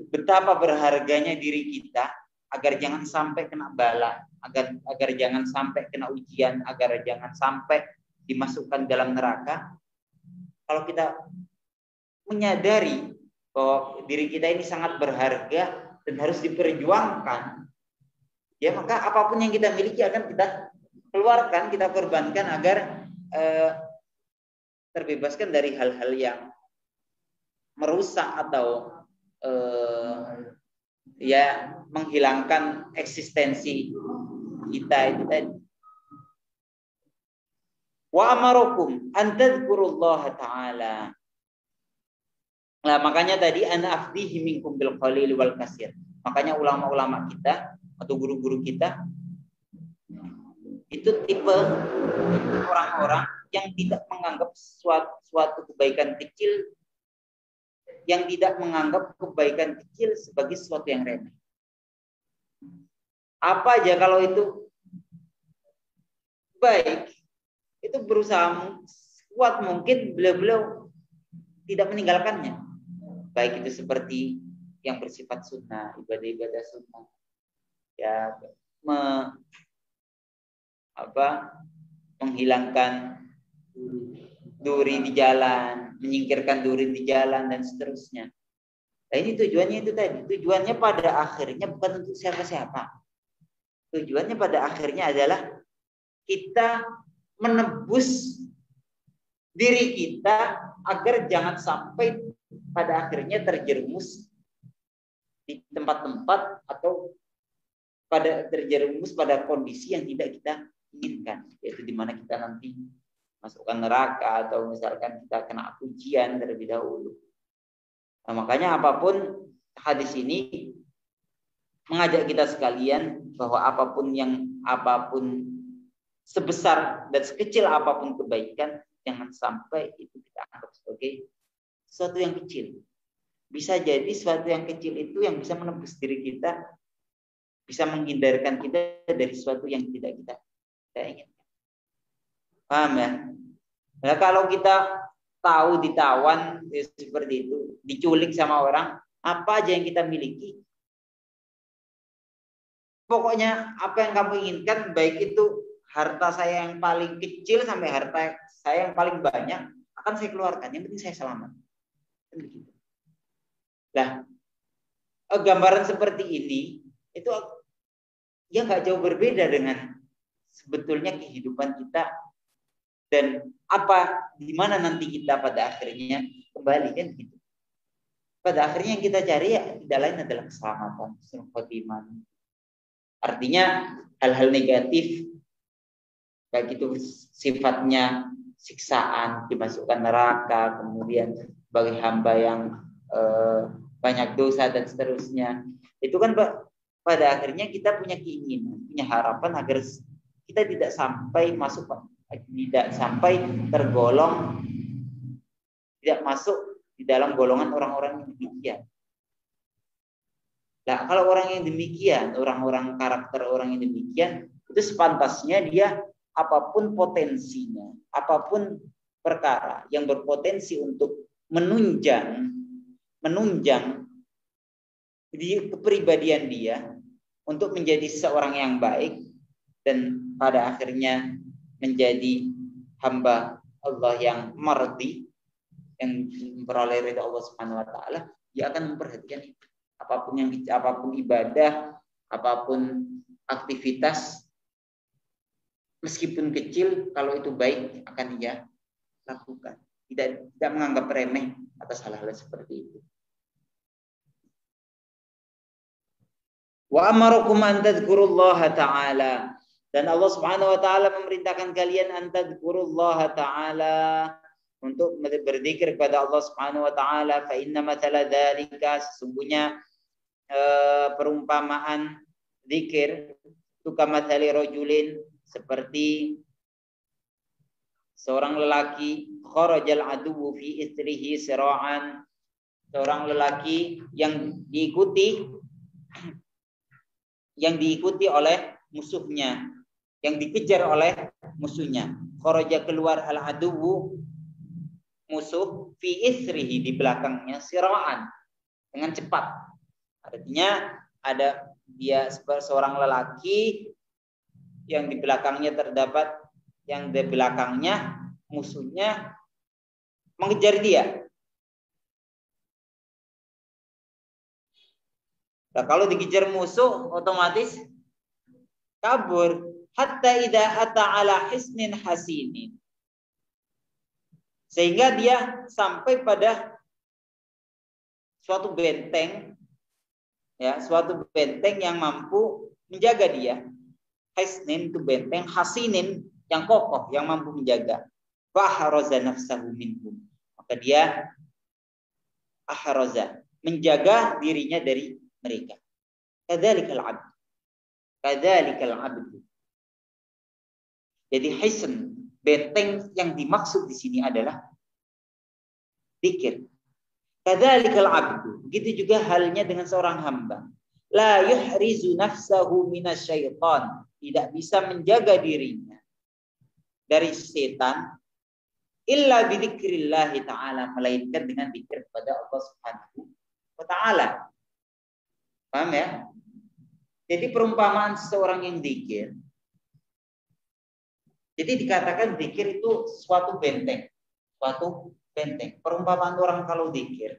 betapa berharganya diri kita agar jangan sampai kena bala, agar jangan sampai kena ujian, agar jangan sampai dimasukkan dalam neraka. Kalau kita menyadari bahwa diri kita ini sangat berharga dan harus diperjuangkan, ya maka apapun yang kita miliki akan kita keluarkan, kita korbankan agar terbebaskan dari hal-hal yang merusak atau ya menghilangkan eksistensi kita itu tadi. Wa amarukum an tadhkurullaha ta'ala. Nah, makanya tadi ana afdihi minkum bil qalil wal katsir. Makanya ulama-ulama kita atau guru-guru kita itu tipe orang-orang yang tidak menganggap suatu kebaikan kecil, yang tidak menganggap kebaikan kecil sebagai sesuatu yang remeh. Apa aja kalau itu baik, itu berusaha kuat mungkin beliau tidak meninggalkannya. Baik itu seperti yang bersifat sunnah, ibadah-ibadah sunnah, ya menghilangkan duri di jalan, menyingkirkan duri di jalan dan seterusnya. Nah ini tujuannya itu tadi. Tujuannya pada akhirnya bukan untuk siapa-siapa. Tujuannya pada akhirnya adalah kita menebus diri kita agar jangan sampai pada akhirnya terjerumus di tempat-tempat atau terjerumus pada kondisi yang tidak kita inginkan, yaitu di mana kita nanti masukkan neraka atau misalkan kita kena ujian terlebih dahulu. Nah, makanya apapun hadis ini mengajak kita sekalian bahwa apapun sebesar dan sekecil apapun kebaikan, jangan sampai itu kita anggap sebagai sesuatu yang kecil. Bisa jadi sesuatu yang kecil itu yang bisa menebus diri kita, bisa menghindarkan kita dari sesuatu yang tidak kita inginkan. Paham ya? Nah, kalau kita tahu ditawan seperti itu, diculik sama orang, apa aja yang kita miliki, pokoknya apa yang kamu inginkan, baik itu harta saya yang paling kecil sampai harta saya yang paling banyak, akan saya keluarkan. Yang penting saya selamat. Begitu. Nah, gambaran seperti ini itu ya nggak jauh berbeda dengan sebetulnya kehidupan kita dan di mana nanti kita pada akhirnya kembali kan gitu. Pada akhirnya yang kita cari ya tidak lain adalah keselamatan, husnul khotimah. Artinya hal-hal negatif baik itu sifatnya siksaan, dimasukkan neraka, kemudian bagi hamba yang banyak dosa dan seterusnya. Itu kan pada akhirnya kita punya keinginan, punya harapan agar kita tidak sampai tergolong, tidak masuk di dalam golongan orang-orang yang demikian. Nah, kalau orang yang demikian, orang-orang karakter orang yang demikian, itu sepantasnya dia apapun potensinya, apapun perkara yang berpotensi untuk menunjang di kepribadian dia untuk menjadi seorang yang baik dan pada akhirnya menjadi hamba Allah yang mardi, yang memperoleh ridha Allah Subhanahu wa taala, dia akan memperhatikan itu. Apapun ibadah, apapun aktivitas meskipun kecil, kalau itu baik akan dia lakukan. Tidak menganggap remeh atas hal-hal seperti itu. Wa amarakum an tadhkurullaha ta'ala, dan Allah Subhanahu wa taala memerintahkan kalian an tadhkurullaha ta'ala, untuk berzikir kepada Allah Subhanahu wa taala. Fa inna mathala dzalika, sesungguhnya perumpamaan zikir itu kamathali rajulin, seperti seorang lelaki kharajal aduwwu fi istrihi sira'an, seorang lelaki yang diikuti oleh musuhnya, yang dikejar oleh musuhnya. Kharaja keluar al-aduwu, musuh, fi isrihi, di belakangnya, siraan, dengan cepat. Artinya ada dia seorang lelaki yang di belakangnya musuhnya mengejar dia. Nah, kalau dikejar musuh otomatis kabur. Hatta idza ata ala hisnin hasinin. Sehingga dia sampai pada suatu benteng, ya, suatu benteng yang mampu menjaga dia. Hisnin itu benteng, hasinin yang kokoh, yang mampu menjaga. Faharaza nafsahu minhum. Maka dia ahraza, menjaga dirinya dari mereka. Kadzalikal abd. Kadzalikal abd. Jadi hisn, benteng yang dimaksud di sini adalah zikir. Kadzalikal abd. Begitu juga halnya dengan seorang hamba. La yuhrizu nafsahu minasyaitan. Tidak bisa menjaga dirinya dari setan illa bidzikrillah taala, melainkan dengan zikir kepada Allah Subhanahu wa taala. Paham ya? Jadi perumpamaan seseorang yang zikir, jadi dikatakan zikir itu suatu benteng, Perumpamaan orang kalau zikir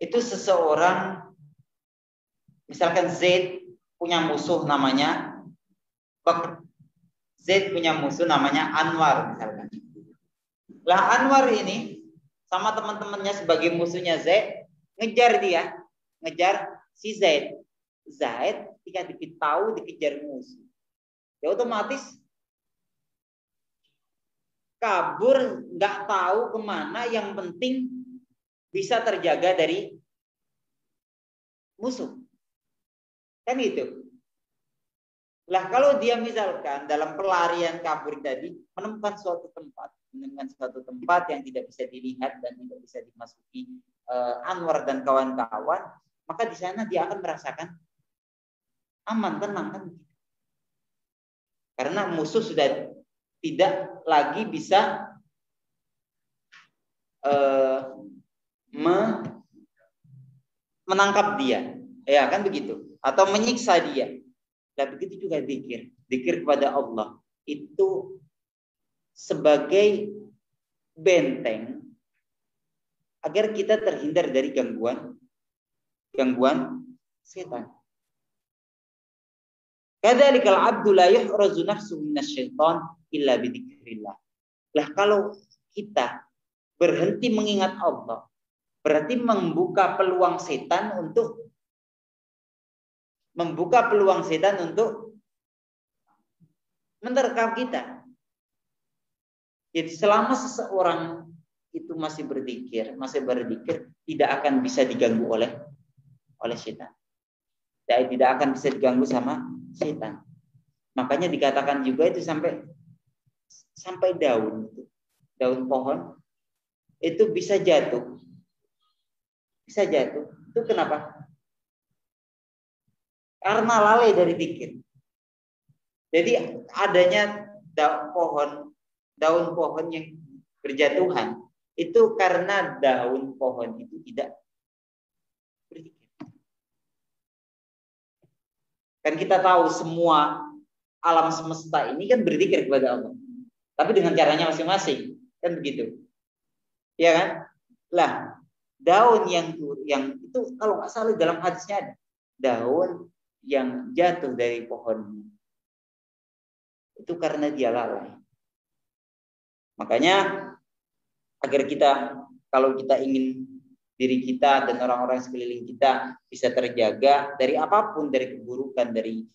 itu seseorang, misalkan Z punya musuh namanya Bakr. Z punya musuh namanya Anwar misalkan. Lah Anwar ini sama teman-temannya sebagai musuhnya Z ngejar si Z. Zaid ketika tahu dikejar musuh, ya otomatis kabur, nggak tahu kemana, yang penting bisa terjaga dari musuh. Kan gitu. Lah kalau dia misalkan dalam pelarian kabur tadi menemukan suatu tempat yang tidak bisa dilihat dan tidak bisa dimasuki Anwar dan kawan-kawan, maka di sana dia akan merasakan aman, tenang kan? Karena musuh sudah tidak lagi bisa menangkap dia, ya kan begitu, atau menyiksa dia. Dan begitu juga zikir kepada Allah itu sebagai benteng agar kita terhindar dari gangguan setan. Kadzalikal abdu la yuhrazu nafsuhu minasyaitan illa bidzikrillah. Lah kalau kita berhenti mengingat Allah, berarti membuka peluang setan untuk menerkam kita. Jadi selama seseorang itu masih berzikir, tidak akan bisa diganggu oleh setan. Tidak akan bisa diganggu sama setan. Makanya dikatakan juga itu sampai daun pohon itu bisa jatuh. Itu kenapa? Karena lalai dari zikir. Jadi adanya daun pohon yang berjatuhan itu karena daun pohon itu tidak berzikir. Kan kita tahu semua alam semesta ini kan berzikir kepada Allah, tapi dengan caranya masing-masing, kan begitu, ya kan? Lah daun yang itu kalau nggak salah dalam hadisnya ada daun yang jatuh dari pohon itu karena dia lalai. Makanya agar kalau kita ingin diri kita dan orang-orang sekeliling kita bisa terjaga dari apapun, dari keburukan, dari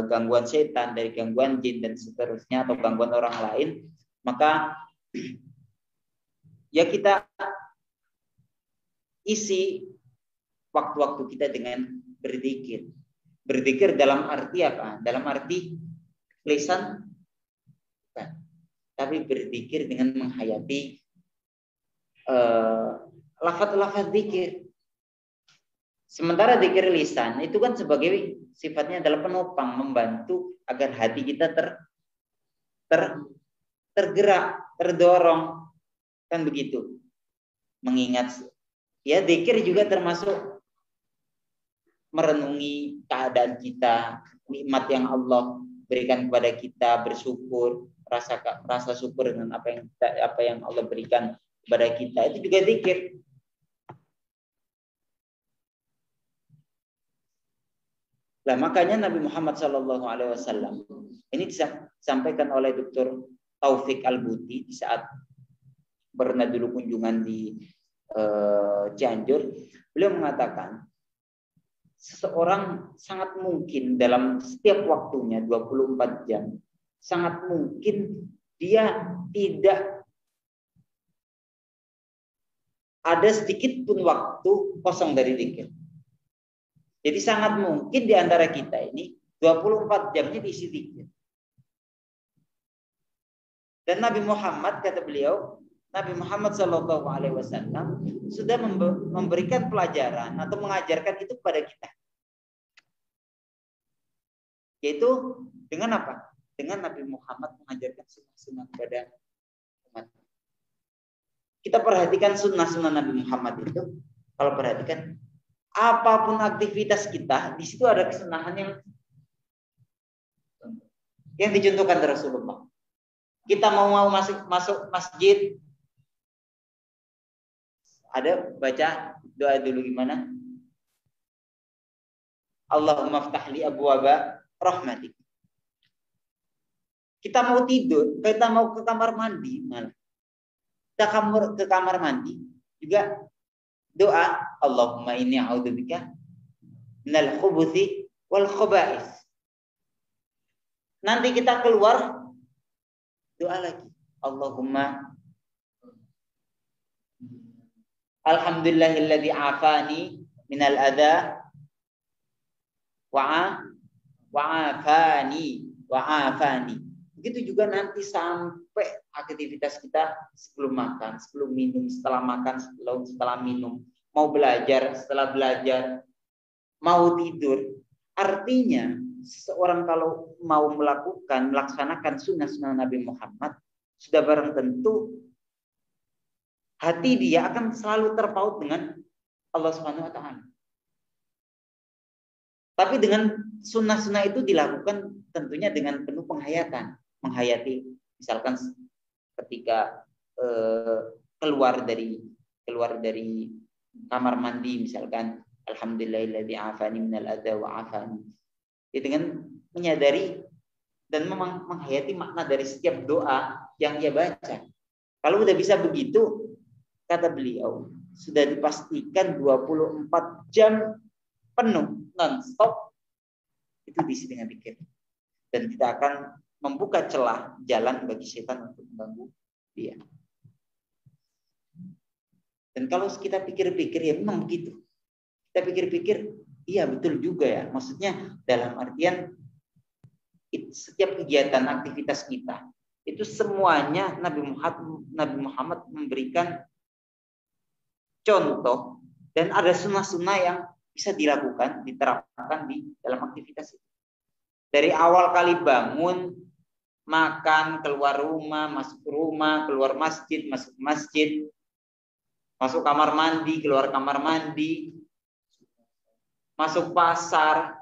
gangguan setan, dari gangguan jin dan seterusnya, atau gangguan orang lain, maka ya kita isi waktu-waktu kita dengan berzikir. Berzikir dalam arti apa? Dalam arti lisan, bukan. Tapi berzikir dengan menghayati lafaz-lafaz zikir. Sementara zikir lisan itu kan sebagai sifatnya adalah penopang, membantu agar hati kita tergerak, terdorong, kan begitu. Mengingat, ya zikir juga termasuk merenungi keadaan kita, nikmat yang Allah berikan kepada kita, bersyukur, rasa syukur dengan apa yang Allah berikan kepada kita, itu juga zikir. Nah, makanya Nabi Muhammad SAW ini disampaikan oleh Dr. Taufik Al-Buti di saat pernah dulu kunjungan di Cianjur. Beliau mengatakan seseorang sangat mungkin dalam setiap waktunya 24 jam sangat mungkin dia tidak ada sedikit pun waktu kosong dari zikir. Jadi sangat mungkin di antara kita ini 24 jamnya diisi zikir. Dan Nabi Muhammad, kata beliau, Nabi Muhammad SAW sudah memberikan pelajaran atau mengajarkan itu kepada kita. Yaitu dengan apa? Dengan Nabi Muhammad mengajarkan sunnah-sunnah kepada umat. Kita perhatikan sunnah-sunnah Nabi Muhammad itu. Kalau perhatikan, apapun aktivitas kita, di situ ada kesunahan yang dicontohkan dari Rasulullah. Kita mau masuk masjid, ada baca doa dulu gimana? Allahumma ftahli abwaaba rahmatik. Kita mau tidur, kita mau ke kamar mandi, malah kita ke kamar mandi juga doa Allahumma inni a'udzubika minal khubuthi wal khaba'is. Nanti kita keluar doa lagi Allahumma alhamdulillahilladzi afani minal adza wa afani. Begitu juga nanti sampai aktivitas kita sebelum makan, sebelum minum, setelah makan, setelah minum, mau belajar, setelah belajar, mau tidur. Artinya seseorang kalau mau melaksanakan sunnah-sunnah Nabi Muhammad, sudah barang tentu hati dia akan selalu terpaut dengan Allah Subhanahu wa taala. Tapi dengan sunnah-sunnah itu dilakukan tentunya dengan penuh penghayatan, menghayati misalkan ketika keluar dari kamar mandi misalkan alhamdulillahilladzi afani minal adza wa afani. Ya, dengan menyadari dan menghayati makna dari setiap doa yang ia baca. Kalau udah bisa begitu, kata beliau, sudah dipastikan 24 jam penuh non-stop itu diisi dengan zikir. Dan kita akan membuka celah jalan bagi setan untuk mengganggu dia. Dan kalau kita pikir-pikir ya memang begitu. Kita pikir-pikir, iya betul juga ya. Maksudnya dalam artian setiap kegiatan aktivitas kita itu semuanya Nabi Muhammad memberikan contoh dan ada sunnah-sunnah yang bisa dilakukan, diterapkan di dalam aktivitas itu. Dari awal kali bangun, makan, keluar rumah, masuk rumah, keluar masjid, masuk masjid, masuk kamar mandi, keluar kamar mandi, masuk pasar.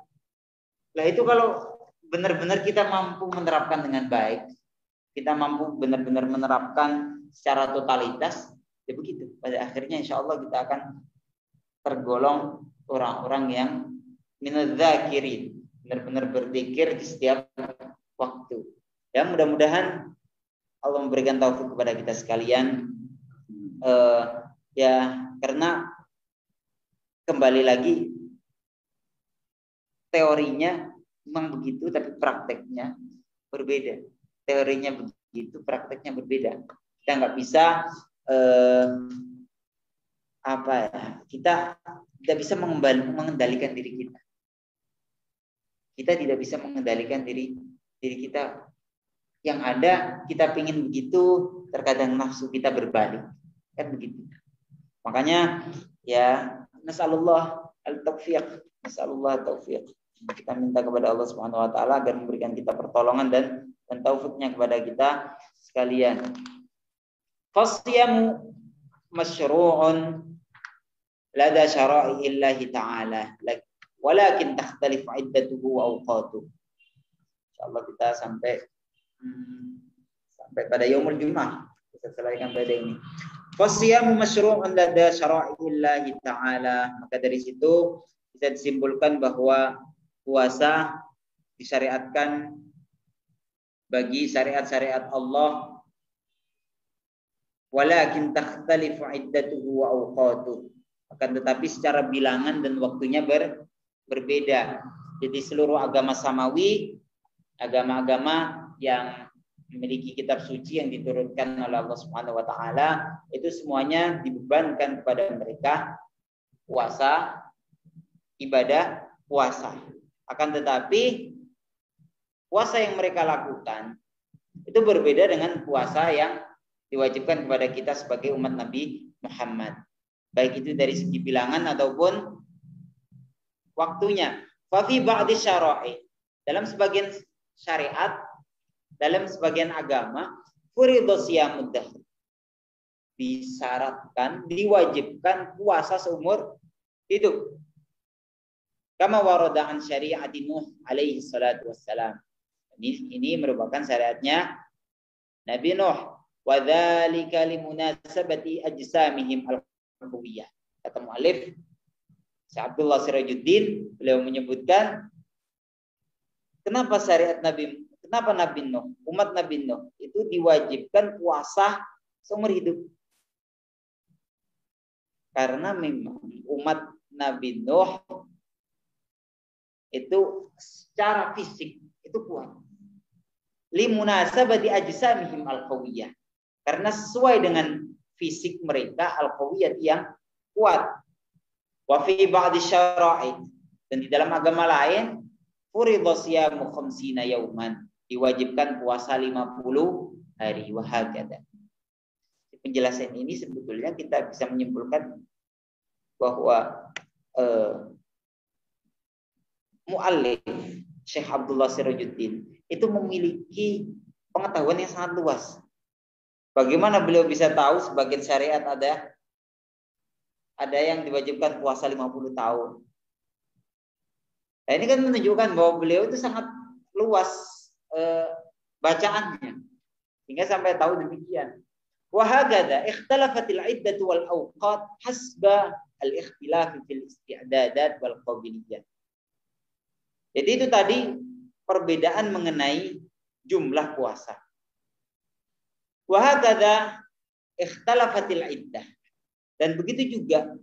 Nah itu kalau benar-benar kita mampu menerapkan dengan baik, kita mampu benar-benar menerapkan secara totalitas, ya begitu. Pada akhirnya insya Allah kita akan tergolong orang-orang yang minadzakirin, benar-benar berzikir di setiap waktu. Ya mudah-mudahan Allah memberikan taufik kepada kita sekalian. Ya karena kembali lagi teorinya memang begitu, tapi prakteknya berbeda. Teorinya begitu, prakteknya berbeda. Kita nggak bisa kita tidak bisa mengendalikan diri kita. Kita tidak bisa mengendalikan diri kita. Yang ada kita pingin begitu, terkadang nafsu kita berbalik. Kan begitu. Makanya ya nasallallahu al-taufiq, nasallallahu taufiq. Kita minta kepada Allah Subhanahu wa taala agar memberikan kita pertolongan dan taufiknya kepada kita sekalian. Fasyamu masyru'un lada syara'illahi ta'ala walakin takhtalif iddatuhu wa awqatuhu. Insyaallah kita sampai pada yaumul Jumat kita selesaikan pada ini. Fasyamu masyru'un lada syara'illahi ta'ala. Maka dari situ bisa disimpulkan bahwa puasa disyariatkan bagi syariat-syariat Allah, walakin takhtalifu iddatuhu wa awqatuhu. Akan tetapi secara bilangan dan waktunya berbeda. Jadi seluruh agama samawi, agama-agama yang memiliki kitab suci yang diturunkan oleh Allah Subhanahu wa taala, itu semuanya dibebankan kepada mereka puasa, ibadah puasa. Akan tetapi puasa yang mereka lakukan itu berbeda dengan puasa yang diwajibkan kepada kita sebagai umat Nabi Muhammad. Baik itu dari segi bilangan ataupun waktunya. Fa fi ba'di syara'i, dalam sebagian syariat, dalam sebagian agama, furidhu siyamud dahr, disyaratkan, diwajibkan puasa seumur hidup. Kama warada an syari'ati Nuh alaihi salatu wassalam. Ini merupakan syariatnya Nabi Nuh. Wa dzalika limunasabati ajsamihim al-qawiyah. Kata muallif Syekh Abdullah Sirajuddin, beliau menyebutkan kenapa Nabi Nuh, umat Nabi Nuh itu diwajibkan puasa seumur hidup. Karena memang umat Nabi Nuh itu secara fisik itu kuat. Limunasabati ajsamihim al-qawiyah. Karena sesuai dengan fisik mereka al-qawiyah yang kuat. Wa fi ba'di syara'i, dan di dalam agama lain furidhu siyamu khamsina yauman, diwajibkan puasa 50 hari wa hakadha. Penjelasan ini sebetulnya kita bisa menyimpulkan bahwa muallif Syekh Abdullah Sirajuddin itu memiliki pengetahuan yang sangat luas. Bagaimana beliau bisa tahu sebagian syariat ada yang diwajibkan puasa 50 tahun. Nah, ini kan menunjukkan bahwa beliau itu sangat luas bacaannya hingga sampai tahu demikian. Wa hakadha ikhtalafatil iddatu wal awqat hasba al-ikhtilaf fil isti'dadat wal qabiliyah. Jadi itu tadi perbedaan mengenai jumlah puasa. Wa hakadha ikhtalafatil iddah. Dan begitu juga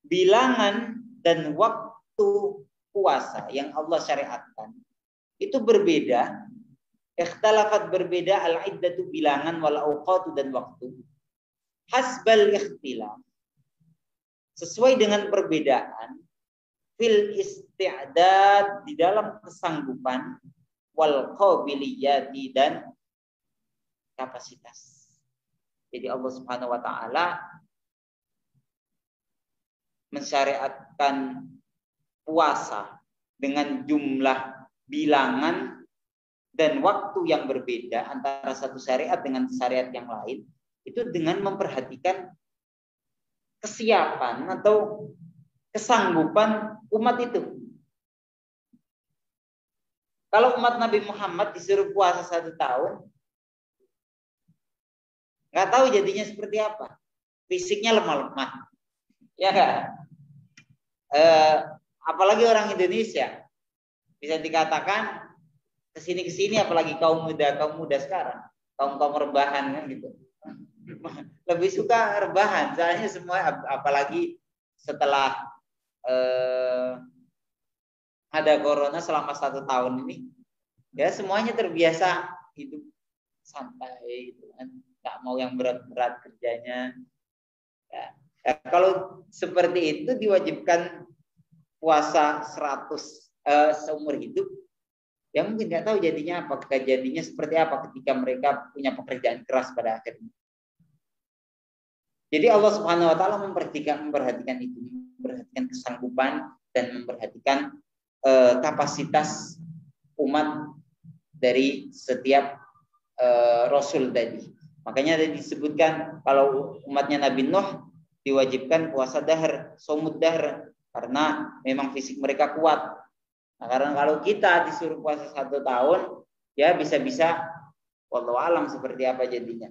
bilangan dan waktu puasa yang Allah syariatkan itu berbeda. Ikhtalafat berbeda al-iddatu bilangan wal awqatu dan waktu. Hasbal ikhtilaf, sesuai dengan perbedaan fil isti'dad, di dalam kesanggupan, wal qabiliyati, dan kapasitas. Jadi Allah Subhanahu wa taala mensyariatkan puasa dengan jumlah bilangan dan waktu yang berbeda antara satu syariat dengan syariat yang lain, itu dengan memperhatikan kesiapan atau kesanggupan umat itu. Kalau umat Nabi Muhammad disuruh puasa 1 tahun, nggak tahu jadinya seperti apa. Fisiknya lemah-lemah, ya nggak? Apalagi orang Indonesia, bisa dikatakan kesini, apalagi kaum muda sekarang, kaum rebahan kan gitu. Lebih suka rebahan, soalnya semua, apalagi setelah ada corona selama 1 tahun ini, ya semuanya terbiasa hidup santai, gitu kan, nggak mau yang berat-berat kerjanya. Ya. Kalau seperti itu diwajibkan puasa 100 seumur hidup, ya mungkin nggak tahu jadinya apa, jadinya seperti apa ketika mereka punya pekerjaan keras pada akhirnya. Jadi Allah Subhanahu wa taala memperhatikan itu, memperhatikan kesanggupan dan memperhatikan kapasitas umat dari setiap rasul tadi. Makanya ada disebutkan kalau umatnya Nabi Nuh diwajibkan puasa dahr, somud dahr, karena memang fisik mereka kuat. Nah, karena kalau kita disuruh puasa 1 tahun, ya bisa-bisa wallahu alam seperti apa jadinya.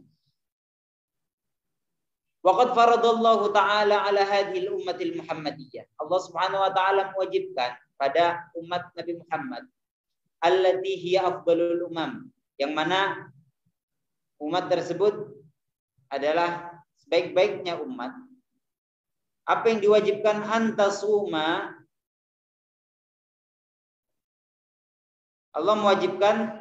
Waqad faradallahu ta'ala ala hadhil ummatil Muhammadiyah. Allah Subhanahu wa taala mewajibkan pada umat Nabi Muhammad allati hiya afdalul umam, yang mana umat tersebut adalah sebaik-baiknya umat. Apa yang diwajibkan? Antasuma. Allah mewajibkan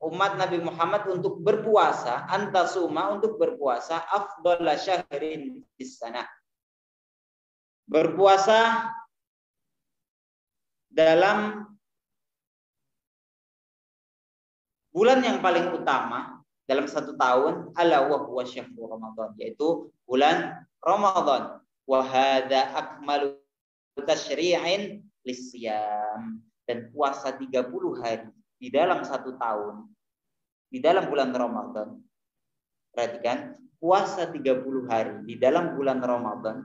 umat Nabi Muhammad untuk berpuasa, antasuma, untuk berpuasa afdhala syahrin fis sanah. Berpuasa dalam bulan yang paling utama dalam 1 tahun, ala wa huwa syahrul Ramadan, yaitu bulan Ramadan. Wa hadza akmalu tasyri'in lisyam, dan puasa 30 hari di dalam 1 tahun di dalam bulan Ramadan. Perhatikan, puasa 30 hari di dalam bulan Ramadan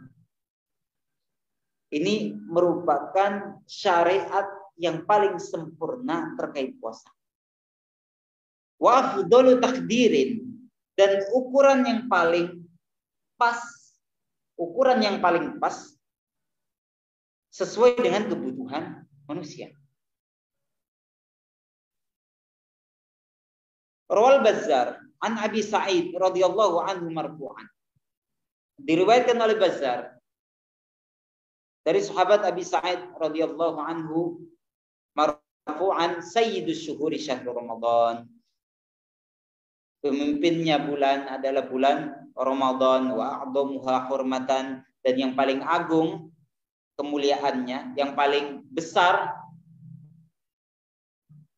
ini merupakan syariat yang paling sempurna terkait puasa. Wa afdalu takdirin, dan ukuran yang paling pas sesuai dengan kebutuhan manusia. Rawal Bazzar an Abi Sa'id radhiyallahu anhu marfu'an. Diriwayatkan oleh Bazzar dari sahabat Abi Sa'id radhiyallahu anhu marfu'an, sayyidus syuhuri syahrul Ramadan. Pemimpinnya bulan adalah bulan Ramadan, wa a'dhamuha hurmatan, dan yang paling agung kemuliaannya, yang paling besar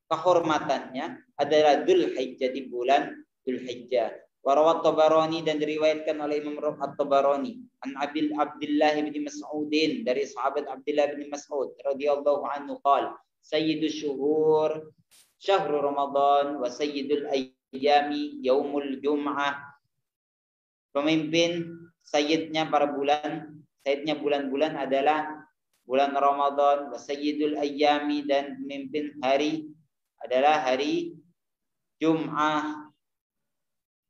kehormatannya adalah Dzulhijjah, di bulan Dzulhijjah. Wa rawat Tabarani, dan diriwayatkan oleh Imam At-Tabarani an Abdullah bin Mas'ud, dari sahabat Abdullah bin Mas'ud radhiyallahu anhu qala sayyidus syuhur syahrul Ramadan wa sayyidul ayyami yaumul jum'ah. Pemimpin sayyidnya para bulan, sayyidnya bulan-bulan adalah bulan Ramadan, wa sayyidul ayyami, dan pemimpin hari adalah hari Jum'ah.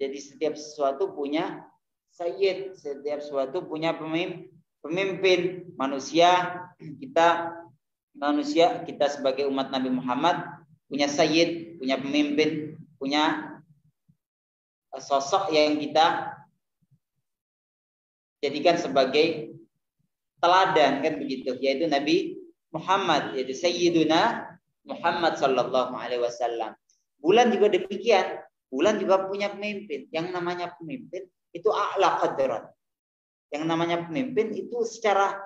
Jadi setiap sesuatu punya sayyid, setiap sesuatu punya pemimpin. Manusia kita sebagai umat Nabi Muhammad punya sayyid, punya pemimpin, punya sosok yang kita jadikan sebagai teladan, kan begitu, yaitu Nabi Muhammad, yaitu Sayyiduna Muhammad sallallahu alaihi wasallam. Bulan juga demikian. Bulan juga punya pemimpin. Yang namanya pemimpin itu a'la qadran. Yang namanya pemimpin itu secara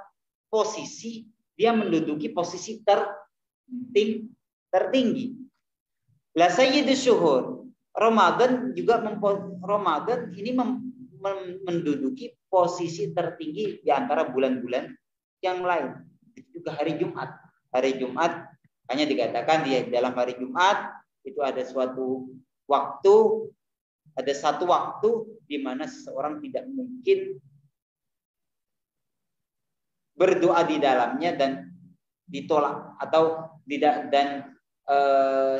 posisi dia menduduki posisi tertinggi. La sayyidus syuhur. Ramadan juga Ramadan ini menduduki posisi tertinggi di antara bulan-bulan yang lain. Itu juga hari Jumat. Hari Jumat hanya dikatakan di dalam hari Jumat itu ada satu waktu di mana seseorang tidak mungkin berdoa di dalamnya dan ditolak, atau tidak, dan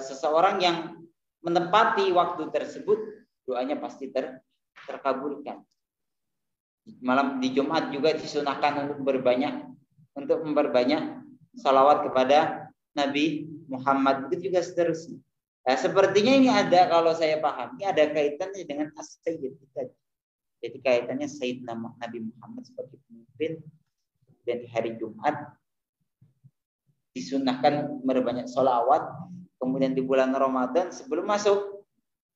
seseorang yang menempati waktu tersebut doanya pasti terkabulkan. Malam di Jumat juga disunahkan untuk memperbanyak salawat kepada Nabi Muhammad, begitu juga seterusnya. Nah, sepertinya ini ada, kalau saya pahami, ada kaitannya dengan as-sayyid. Jadi kaitannya Sayyidina Nabi Muhammad sebagai pemimpin, dan di hari Jumat disunahkan memperbanyak salawat. Kemudian di bulan Ramadan sebelum masuk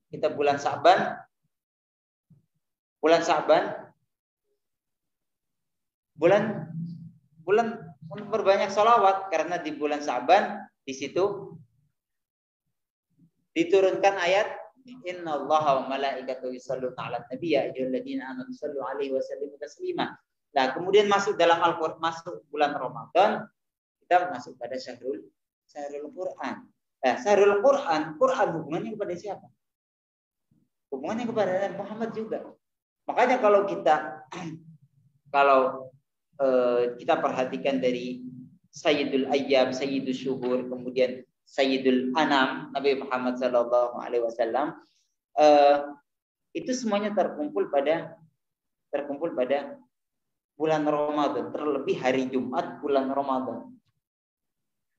kita bulan Sa'ban memperbanyak salawat, karena di bulan Sa'ban di situ diturunkan ayat Inna Allah wa malaikatahu yusholluna 'alan nabi ya ayyuhalladzina amanu shallu 'alaihi wa sallimu taslima. Nah, kemudian masuk dalam Al-Qur'an, masuk bulan Ramadan, kita masuk pada syahrul Quran. Nah, syahrul Quran, Quran hubungannya kepada siapa? Hubungannya kepada Nabi Muhammad juga. Makanya kalau kita perhatikan dari Sayyidul Ayyam, Sayyidul Syuhur, kemudian Sayyidul Anam, Nabi Muhammad Sallallahu Alaihi Wasallam, itu semuanya terkumpul pada bulan Ramadan, terlebih hari Jumat bulan Ramadan.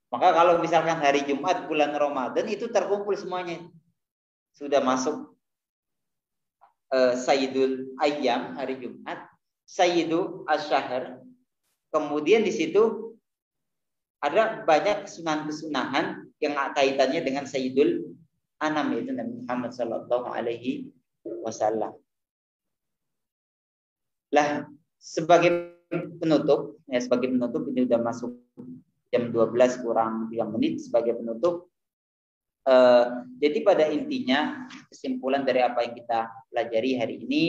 Maka kalau misalkan hari Jumat bulan Ramadan itu terkumpul semuanya. Sudah masuk Sayyidul Ayyam hari Jumat, Sayyidul Asyhar. Kemudian di situ ada banyak kesunahan-kesunahan yang kaitannya dengan Sayyidul Anam, yaitu Nabi Muhammad Sallallahu Alaihi Wasallam. Lah, sebagai penutup ini sudah masuk jam 12 kurang 3 menit. Sebagai penutup, jadi pada intinya kesimpulan dari apa yang kita pelajari hari ini,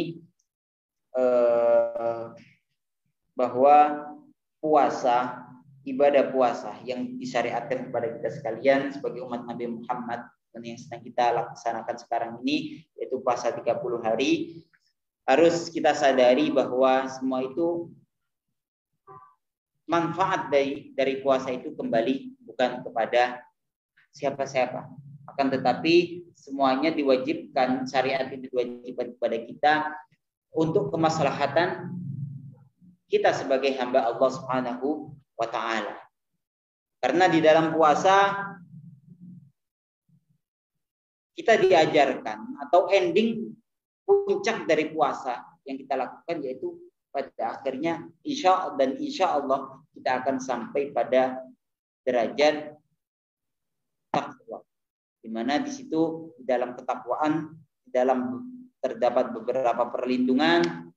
bahwa puasa, ibadah puasa yang disyariatkan kepada kita sekalian sebagai umat Nabi Muhammad dan yang sedang kita laksanakan sekarang ini, yaitu puasa 30 hari, harus kita sadari bahwa semua itu manfaat dari puasa itu kembali bukan kepada siapa-siapa, akan tetapi semuanya diwajibkan, syariat ini diwajibkan kepada kita untuk kemaslahatan kita sebagai hamba Allah Subhanahu wa taala. Karena di dalam puasa kita diajarkan, atau ending puncak dari puasa yang kita lakukan, yaitu pada akhirnya insya Allah kita akan sampai pada derajat takwa, di mana di situ di dalam ketakwaan, di dalam terdapat beberapa perlindungan.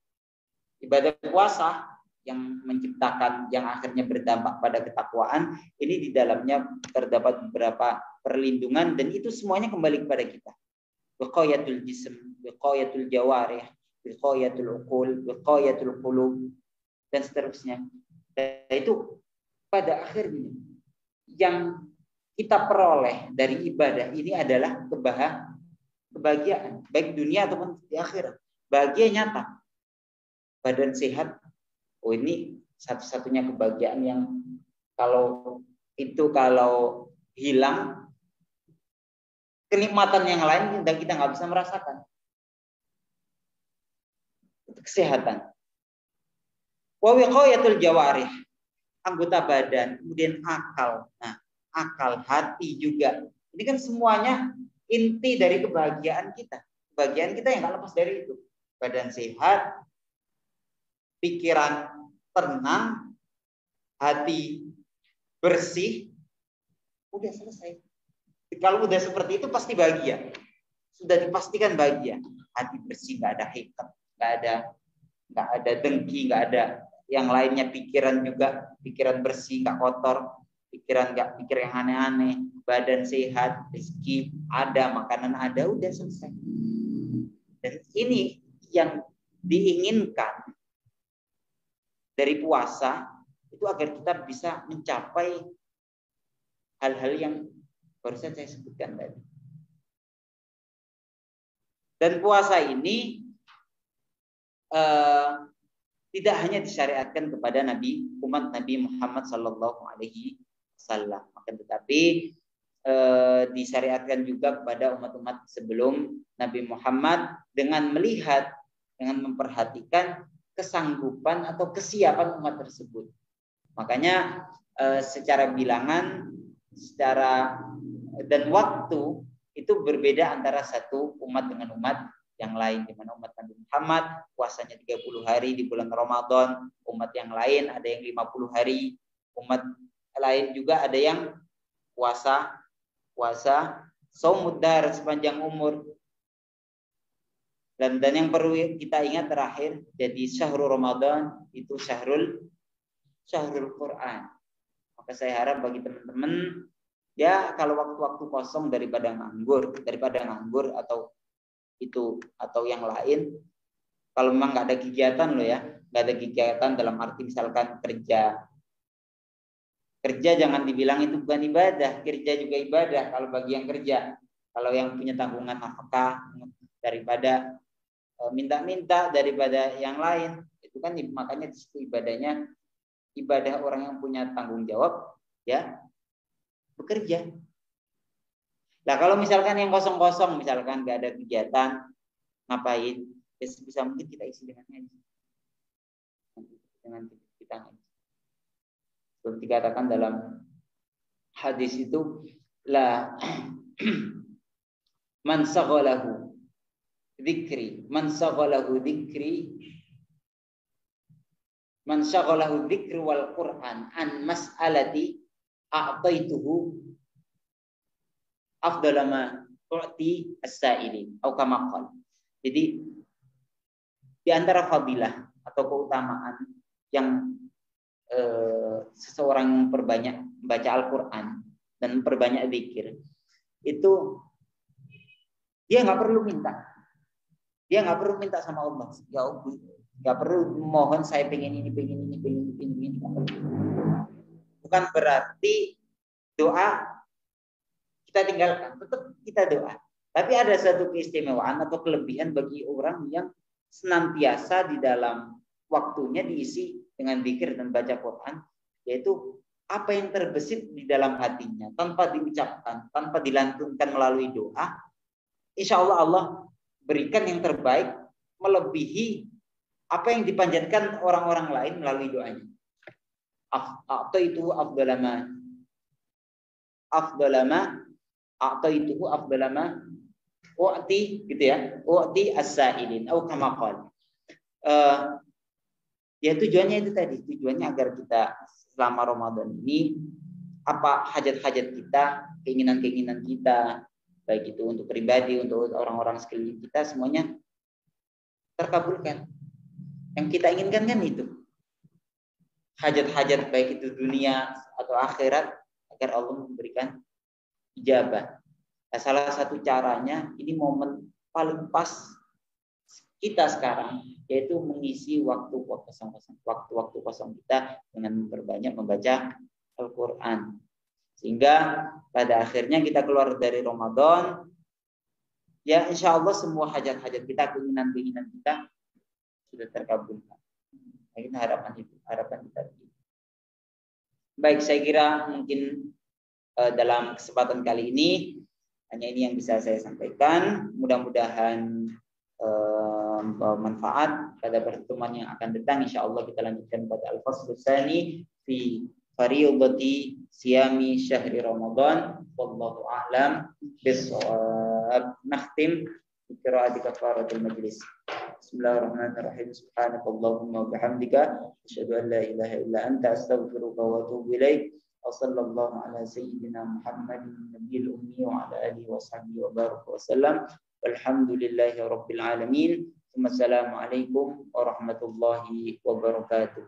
Ibadah puasa yang menciptakan, yang akhirnya berdampak pada ketakwaan, ini di dalamnya terdapat beberapa perlindungan, dan itu semuanya kembali kepada kita. Wiqayatul jism, wiqayatul jawarih, wiqayatul uqul, wiqayatul qulub, dan seterusnya. Dan itu pada akhirnya yang kita peroleh dari ibadah ini adalah kebahagiaan, baik dunia ataupun di akhirat. Bahagia nyata, badan sehat. Oh, ini satu-satunya kebahagiaan yang kalau hilang, kenikmatan yang lain dan kita nggak bisa merasakan. Kesehatan. Wa wiqayatul jawarih, anggota badan, kemudian akal. Nah, akal, hati juga. Ini kan semuanya inti dari kebahagiaan kita. Kebahagiaan kita yang nggak lepas dari itu. Badan sehat, pikiran tenang, hati bersih, udah selesai. Kalau udah seperti itu pasti bahagia. Sudah dipastikan bahagia. Hati bersih, nggak ada hikmat, nggak ada dengki, nggak ada yang lainnya. Pikiran juga, pikiran bersih, nggak kotor, nggak pikir yang aneh-aneh. Badan sehat, rezeki ada, makanan ada, udah selesai. Dan ini yang diinginkan dari puasa, itu agar kita bisa mencapai hal-hal yang barusan saya sebutkan tadi. Dan puasa ini tidak hanya disyariatkan kepada umat Nabi Muhammad Sallallahu Alaihi Wasallam, akan tetapi disyariatkan juga kepada umat-umat sebelum Nabi Muhammad, dengan melihat, dengan memperhatikan kesanggupan atau kesiapan umat tersebut. Makanya secara bilangan, dan waktu itu berbeda antara satu umat dengan umat yang lain. Di mana umat Nabi Muhammad puasanya 30 hari di bulan Ramadan, umat yang lain ada yang 50 hari, umat lain juga ada yang puasa shaumud dahr sepanjang umur. Dan yang perlu kita ingat terakhir, jadi syahrul Ramadan itu syahrul Quran. Maka saya harap bagi teman-teman, ya kalau waktu-waktu kosong daripada nganggur atau itu atau yang lain, kalau memang nggak ada kegiatan loh ya, nggak ada kegiatan dalam arti misalkan kerja jangan dibilang itu bukan ibadah, kerja juga ibadah kalau bagi yang kerja. Kalau yang punya tanggungan nafkah daripada minta-minta daripada yang lain, itu kan makanya di situ ibadahnya ibadah orang yang punya tanggung jawab ya bekerja. Nah kalau misalkan yang kosong-kosong, misalkan nggak ada kegiatan, ngapain? Ya sebisa mungkin kita isi dengan ngaji. Dengan kita ngaji. Seperti dikatakan dalam hadis itu, la man saghalahu dzikri, man saghalahu dzikri wal Qur'an an mas'alati a'taituhu afdala ma tu'ti as-sa'ilin atau kama qala. Jadi di antara fadilah atau keutamaan yang seseorang yang perbanyak membaca Al-Quran dan perbanyak zikir, itu dia nggak perlu minta. Dia nggak perlu minta sama Allah. Ya Allah, nggak perlu mohon saya pengen ini. Bukan berarti doa kita tinggalkan, tetap kita doa. Tapi ada satu keistimewaan atau kelebihan bagi orang yang senantiasa di dalam waktunya diisi dengan zikir dan baca Quran, yaitu apa yang terbesit di dalam hatinya tanpa diucapkan, tanpa dilantunkan melalui doa, insya Allah Allah berikan yang terbaik melebihi apa yang dipanjatkan orang-orang lain melalui doanya. Atau itu afdalama wa'ti gitu ya, wa'ti as-sa'ilin atau kama qala. Ya tujuannya itu tadi, tujuannya agar kita selama Ramadan ini apa hajat-hajat kita, keinginan-keinginan kita, baik itu untuk pribadi, untuk orang-orang sekeliling kita, semuanya terkabulkan. Yang kita inginkan kan itu. Hajat-hajat baik itu dunia atau akhirat, agar Allah memberikan ijabah. Nah, salah satu caranya, ini momen paling pas kita sekarang, yaitu mengisi waktu kosong kita dengan memperbanyak membaca Al-Quran. Sehingga pada akhirnya kita keluar dari Ramadan, ya insya Allah semua hajat-hajat kita, keinginan-keinginan kita sudah terkabulkan. Nah, ini harapan kita. Baik, saya kira mungkin dalam kesempatan kali ini hanya ini yang bisa saya sampaikan. Mudah-mudahan bermanfaat. Pada pertemuan yang akan datang insya Allah kita lanjutkan pada al-fasl tsani fi fariidati siyami syahri Ramadan. Wallahu a'lam bissawab. Nakhtim bi qira'ati kafaratul majlis. Bismillahirrahmanirrahim. Subhanakallahumma wa bihamdika asyhadu an la ilaha illa anta astaghfiruka wa atubu ilaik. Wa sallallahu ala sayyidina Muhammadin nabiyil ummi wa ala alihi wa sahbihi wa baraka wa sallam. Walhamdulillahi rabbil alamin. Wassalamualaikum warahmatullahi wabarakatuh.